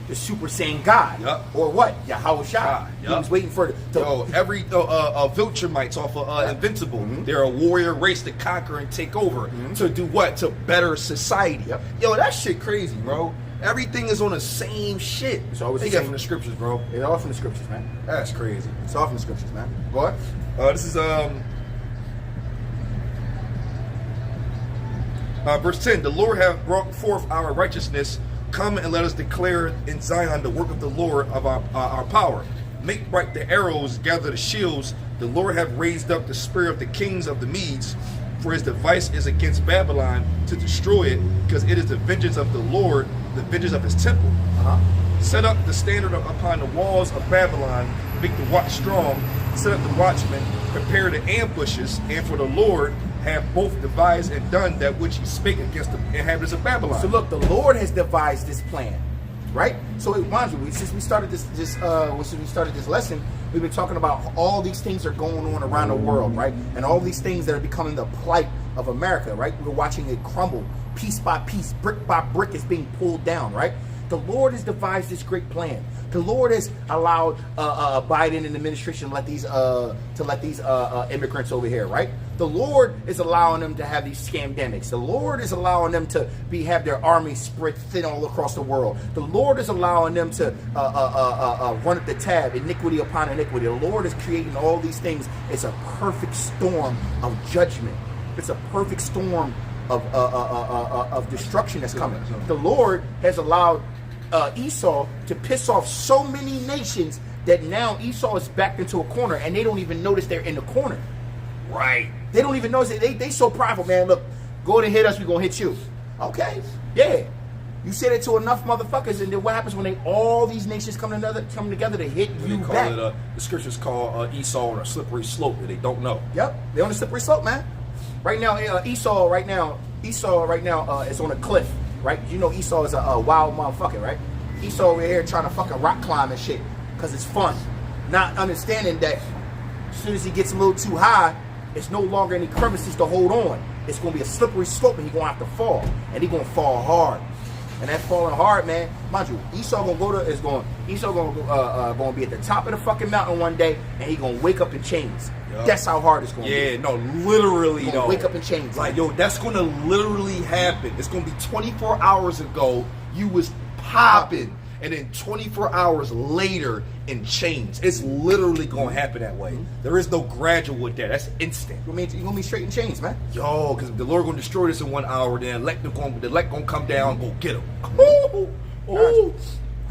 [SPEAKER 1] the Super Saiyan God.
[SPEAKER 2] Yup.
[SPEAKER 1] Or what? Yahweh Shai.
[SPEAKER 2] God,
[SPEAKER 1] He
[SPEAKER 2] yup.
[SPEAKER 1] was waiting for the.
[SPEAKER 2] Yo, every Viltrumites off of Invincible, they're a warrior race to conquer and take over. To do what? To better society.
[SPEAKER 1] Yep.
[SPEAKER 2] Yo, that shit crazy, bro. Everything is on the same shit.
[SPEAKER 1] It's always
[SPEAKER 2] they
[SPEAKER 1] the
[SPEAKER 2] get
[SPEAKER 1] same.
[SPEAKER 2] from the scriptures, bro.
[SPEAKER 1] It's all from the scriptures, man.
[SPEAKER 2] That's crazy.
[SPEAKER 1] It's all from the scriptures, man. Go ahead.
[SPEAKER 2] This is verse 10. The Lord hath brought forth our righteousness. Come and let us declare in Zion the work of the Lord of our power. Make bright the arrows, gather the shields. The Lord hath raised up the spear of the kings of the Medes. For his device is against Babylon to destroy it, because it is the vengeance of the Lord, the vengeance of his temple. Set up the standard upon the walls of Babylon, make the watch strong, set up the watchmen, prepare the ambushes, and for the Lord have both devised and done that which he spake against the inhabitants of Babylon.
[SPEAKER 1] So look, the Lord has devised this plan, right? So it reminds me, since we started this lesson, we've been talking about all these things are going on around the world, right? And all these things that are becoming the plight of America, right? We're watching it crumble piece by piece, brick by brick. Is being pulled down, right? The Lord has devised this great plan. The Lord has allowed Biden and the administration to let these immigrants over here, right? The Lord is allowing them to have these scamdemics. The Lord is allowing them to have their army spread thin all across the world. The Lord is allowing them to run up the tab, iniquity upon iniquity. The Lord is creating all these things. It's a perfect storm of judgment. It's a perfect storm of destruction that's coming. The Lord has allowed Esau to piss off so many nations that now Esau is backed into a corner and they don't even notice they're in the corner.
[SPEAKER 2] Right.
[SPEAKER 1] They don't even notice it. They so prideful, man. Look, go ahead and hit us, we're gonna hit you. Okay, yeah. You said it to enough motherfuckers, and then what happens when all these nations come together to hit you
[SPEAKER 2] They call
[SPEAKER 1] back?
[SPEAKER 2] it, the scriptures call Esau on a slippery slope that they don't know.
[SPEAKER 1] Yep, they're on a slippery slope, man. Right now, Esau right now is on a cliff, right? You know Esau is a wild motherfucker, right? Esau over here trying to fucking rock climb and shit because it's fun, not understanding that as soon as he gets a little too high, it's no longer any crevices to hold on. It's gonna be a slippery slope, and he's gonna have to fall, and he's gonna fall hard. And that falling hard, man, mind you, Esau gonna be at the top of the fucking mountain one day, and he gonna wake up in chains.
[SPEAKER 2] Yep.
[SPEAKER 1] That's how hard it's gonna be.
[SPEAKER 2] Yeah, no, literally,
[SPEAKER 1] He gonna wake up in chains.
[SPEAKER 2] Like, yo, that's gonna literally happen. It's gonna be 24 hours ago, you was popping, and then 24 hours later in chains. It's literally gonna happen that way. There is no gradual with that. That's instant.
[SPEAKER 1] You're gonna be straight in chains, man.
[SPEAKER 2] Yo, because the Lord gonna destroy this in 1 hour, then the elect gonna come down, go get him. Ooh, ooh.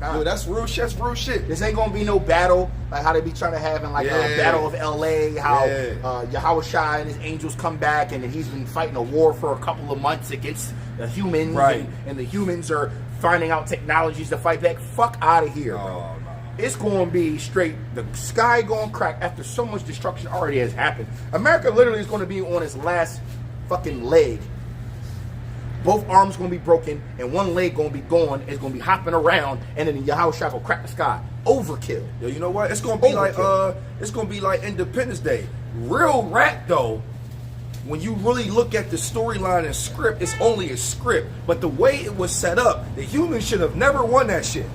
[SPEAKER 2] Yo, that's real shit. That's real shit.
[SPEAKER 1] This ain't gonna be no battle like how they be trying to have in like
[SPEAKER 2] Yeah.
[SPEAKER 1] Battle of LA. How
[SPEAKER 2] Yeah.
[SPEAKER 1] Yahweh Shai and his angels come back, and then he's been fighting a war for a couple of months against the humans,
[SPEAKER 2] Right.
[SPEAKER 1] and the humans are finding out technologies to fight back. Fuck out of here, bro.
[SPEAKER 2] Oh, no.
[SPEAKER 1] It's going to be straight, the sky going to crack after so much destruction already has happened. America literally is going to be on its last fucking leg. Both arms going to be broken, and one leg going to be gone. It's going to be hopping around, and then Yahweh Shai will crack the sky. Overkill.
[SPEAKER 2] Yo, you know what? It's gonna be
[SPEAKER 1] Overkill.
[SPEAKER 2] like Independence Day. Real rap though. When you really look at the storyline and script, it's only a script. But the way it was set up, the humans should have never won that shit.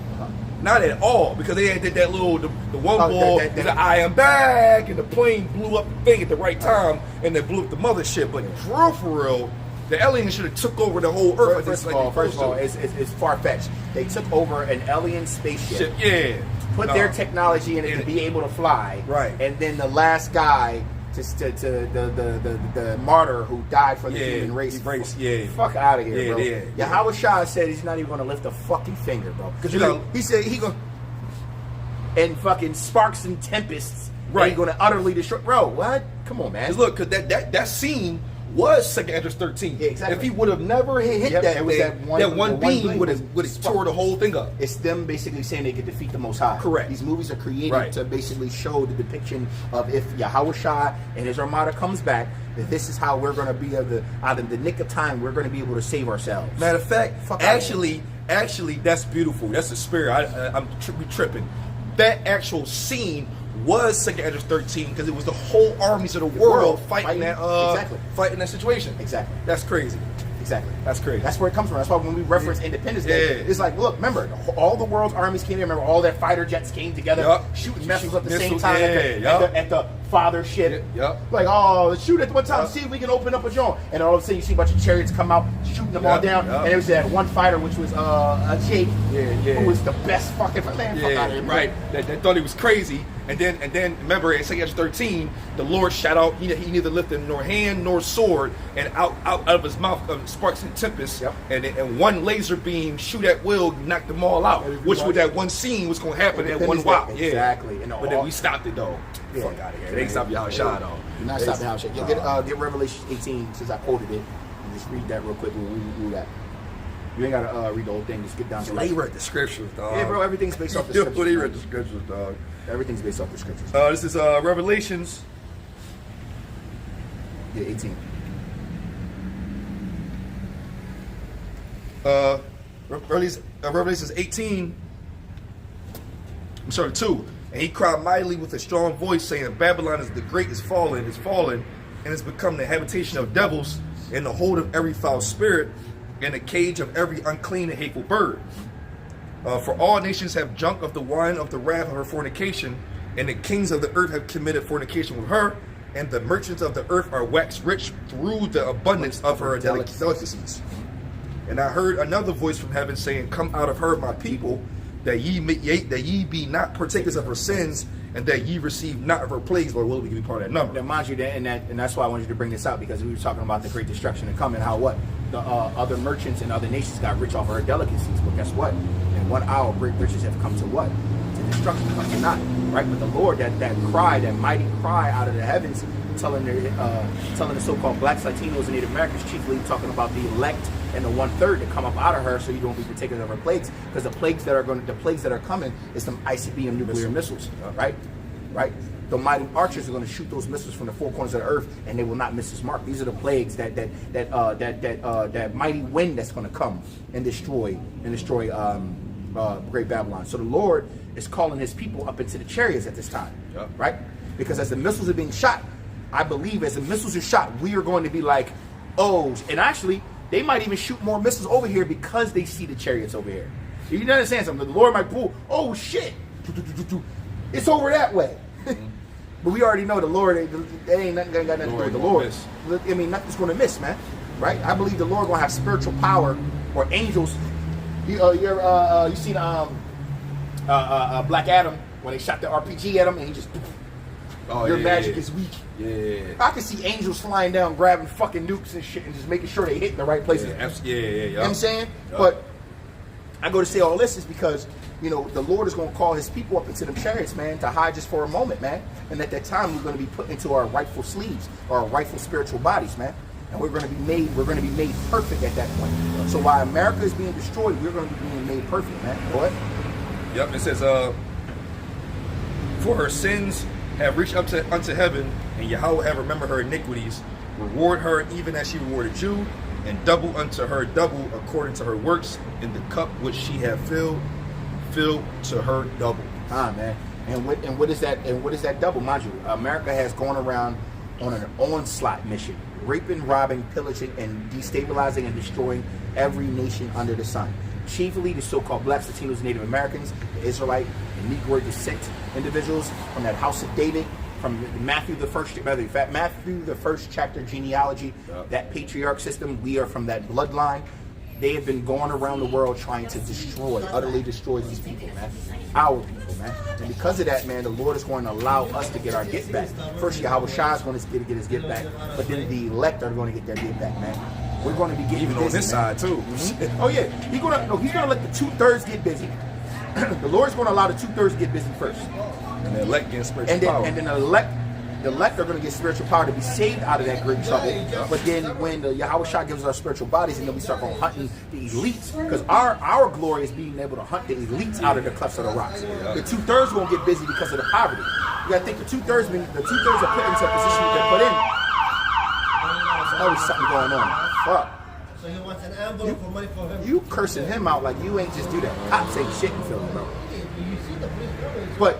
[SPEAKER 2] Not at all, because they had did that little the one ball, the I am back, and the plane blew up the thing at the right time, and they blew up the mothership. But for real, the aliens should have took over the whole Earth.
[SPEAKER 1] First of all, it's far-fetched. They took over an alien spaceship, put their technology in it to be able to fly,
[SPEAKER 2] right?
[SPEAKER 1] And then the last guy, the martyr who died for the human race, fuck out of here, bro. Yahweh Shai said he's not even going to lift a fucking finger, bro. Because he said he going and fucking sparks and tempests, right? He's going to utterly destroy, bro. What? Come on, man.
[SPEAKER 2] Because look, because that scene was Second Entrance 13.
[SPEAKER 1] Yeah, exactly.
[SPEAKER 2] If he would have never hit that,
[SPEAKER 1] it was
[SPEAKER 2] that one beam would have tore the whole thing up.
[SPEAKER 1] It's them basically saying they could defeat the Most High.
[SPEAKER 2] Correct.
[SPEAKER 1] These movies are created to basically show the depiction of if Yahweh Shai and his armada comes back, that this is how we're going to be out of the nick of time. We're going to be able to save ourselves.
[SPEAKER 2] Matter of fact, actually, that's beautiful. That's the spirit. I'm tripping. That actual scene was Second Entrance 13 because it was the whole armies of the world fighting that situation.
[SPEAKER 1] Exactly.
[SPEAKER 2] That's crazy.
[SPEAKER 1] Exactly.
[SPEAKER 2] That's crazy.
[SPEAKER 1] That's where it comes from. That's why when we reference Independence Day,
[SPEAKER 2] Yeah.
[SPEAKER 1] it's like, look, remember, all the world's armies came here. Remember, all their fighter jets came together,
[SPEAKER 2] Yup.
[SPEAKER 1] shooting missiles at the same
[SPEAKER 2] Missiles,
[SPEAKER 1] time
[SPEAKER 2] yeah,
[SPEAKER 1] at the father ship.
[SPEAKER 2] Yup.
[SPEAKER 1] Like, oh, let's shoot at one time,
[SPEAKER 2] Yup.
[SPEAKER 1] see if we can open up a joint. And all of a sudden, you see a bunch of chariots come out, shooting them all
[SPEAKER 2] Yup,
[SPEAKER 1] down.
[SPEAKER 2] yup.
[SPEAKER 1] And there was that one fighter, which was Jake,
[SPEAKER 2] Yeah.
[SPEAKER 1] who was the best fucking man. Fuck out of here,
[SPEAKER 2] right. That thought he was crazy, and then remember in 2 13, the Lord shot out. He neither lifted nor hand nor sword, and out of his mouth sparks and tempests,
[SPEAKER 1] Yep.
[SPEAKER 2] and one laser beam shoot at will knocked them all out. Which with that one scene was going to happen at one while. Yeah,
[SPEAKER 1] Exactly. And
[SPEAKER 2] but then we stopped it though.
[SPEAKER 1] Yeah.
[SPEAKER 2] Fuck out of here. They ain't stopped y'all shot though.
[SPEAKER 1] You're not stopping how shit. Get Revelation 18 since I quoted it. And just read that real quick. We'll do that. You ain't gotta read the whole thing. Just get down to
[SPEAKER 2] They
[SPEAKER 1] it.
[SPEAKER 2] read the scriptures, dog.
[SPEAKER 1] Yeah, bro. Everything's based off the
[SPEAKER 2] They
[SPEAKER 1] scriptures.
[SPEAKER 2] read the scriptures, dog.
[SPEAKER 1] Everything's based off the scriptures.
[SPEAKER 2] This is Revelations.
[SPEAKER 1] Yeah, 18.
[SPEAKER 2] Revelations 18. I'm sorry, 2. And he cried mightily with a strong voice, saying, Babylon is the great, is fallen, and has become the habitation of devils, and the hold of every foul spirit, and the cage of every unclean and hateful bird. For all nations have drunk of the wine of the wrath of her fornication, and the kings of the earth have committed fornication with her, and the merchants of the earth are waxed rich through the abundance of her delicacies. And I heard another voice from heaven saying, Come out of her, my people, that ye be not partakers of her sins, and that ye receive not of her plagues. Lord, will we be part of that number?
[SPEAKER 1] Now, mind you, and that's why I wanted you to bring this out, because we were talking about the great destruction to come and how what the other merchants and other nations got rich off of her delicacies. But guess what? In 1 hour, great riches have come to what? To destruction, come to not. Right? But the Lord, that cry, that mighty cry out of the heavens, telling the so-called blacks, Latinos, and Native Americans, chiefly talking about the elect and the 1/3 that come up out of her, so you don't be partakers of her plagues, because the plagues that are coming is some ICBM nuclear missiles, right? The mighty archers are going to shoot those missiles from the four corners of the earth, and they will not miss this mark. These are the plagues that mighty wind that's going to come and destroy Great Babylon. So the Lord is calling His people up into the chariots at this time, right? Because as the missiles are being shot, I believe as the missiles are shot, we are going to be like, oh, and actually, they might even shoot more missiles over here because they see the chariots over here. You understand something? The Lord might pull, oh shit, it's over that way. But we already know the Lord, there ain't nothing got nothing to do with the Lord. I mean, nothing's going to miss, man. Right? I believe the Lord going to have spiritual power or angels. You seen Black Adam when they shot the RPG at him and he just, your magic is weak.
[SPEAKER 2] Yeah.
[SPEAKER 1] I can see angels flying down, grabbing fucking nukes and shit and just making sure they hit in the right places.
[SPEAKER 2] Yeah.
[SPEAKER 1] You know what I'm saying? But I go to say all this is because, the Lord is going to call His people up into them chariots, man, to hide just for a moment, man. And at that time, we're going to be put into our rightful sleeves, or our rightful spiritual bodies, man. And we're going to be made perfect at that point. So while America is being destroyed, we're going to be being made perfect, man. Go ahead.
[SPEAKER 2] Yep. It says, for her sins have reached up unto heaven, and Yahweh have remembered her iniquities. Reward her even as she rewarded you, and double unto her double according to her works, in the cup which she have filled to her double.
[SPEAKER 1] Man. And what is that? And what is that double? Mind you, America has gone around on an onslaught mission, raping, robbing, pillaging, and destabilizing and destroying every nation under the sun. Chiefly the so-called blacks, Latinos, Native Americans, the Israelite, and Negro descent individuals from that house of David, from Matthew the first chapter genealogy, that patriarch system. We are from that bloodline. They have been going around the world trying to utterly destroy these people, man. Our people, man. And because of that, man, the Lord is going to allow us to get our get back. First, Yahweh Shah is going to get his get back, but then the elect are going to get their get back, man. We're going to be getting
[SPEAKER 2] even on this side too.
[SPEAKER 1] Mm-hmm. Oh yeah, he's gonna let the 2/3 get busy. The Lord's going to allow the 2/3 get busy first,
[SPEAKER 2] and the elect get spiritual power.
[SPEAKER 1] And then the elect are going to get spiritual power to be saved out of that great trouble. But then when the Yahweh Shah gives us our spiritual bodies, and then we start going hunting the elites, because our glory is being able to hunt the elites out of the clefts of the rocks. The 2/3 won't get busy because of the poverty. You got to think the 2/3 are put into a position that they're put in. There's always something going on. Fuck.
[SPEAKER 3] So he wants an envelope for money for him.
[SPEAKER 1] You cursing him out like you ain't just do that. Cops ain't shit in Philly, bro. But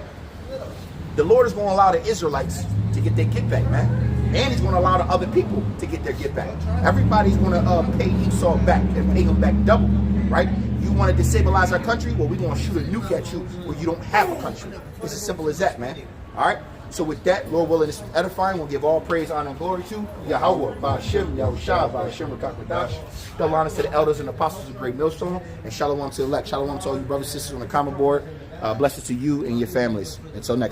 [SPEAKER 1] the Lord is going to allow the Israelites to get their get back, man. And he's going to allow the other people to get their get back. Everybody's going to pay Esau back and pay him back double, right? You want to destabilize our country? Well, we're going to shoot a nuke at you where you don't have a country. It's as simple as that, man. All right? So with that, Lord willing, this is edifying. We'll give all praise, honor, and glory to Yahweh, Ba'ashem, Yahushua, Ba'ashem, Rakakadash. Double honors to the elders and apostles of Great Millstone, and shalom to the elect. Shalom to all you brothers and sisters on the common board. Blessings to you and your families. Until next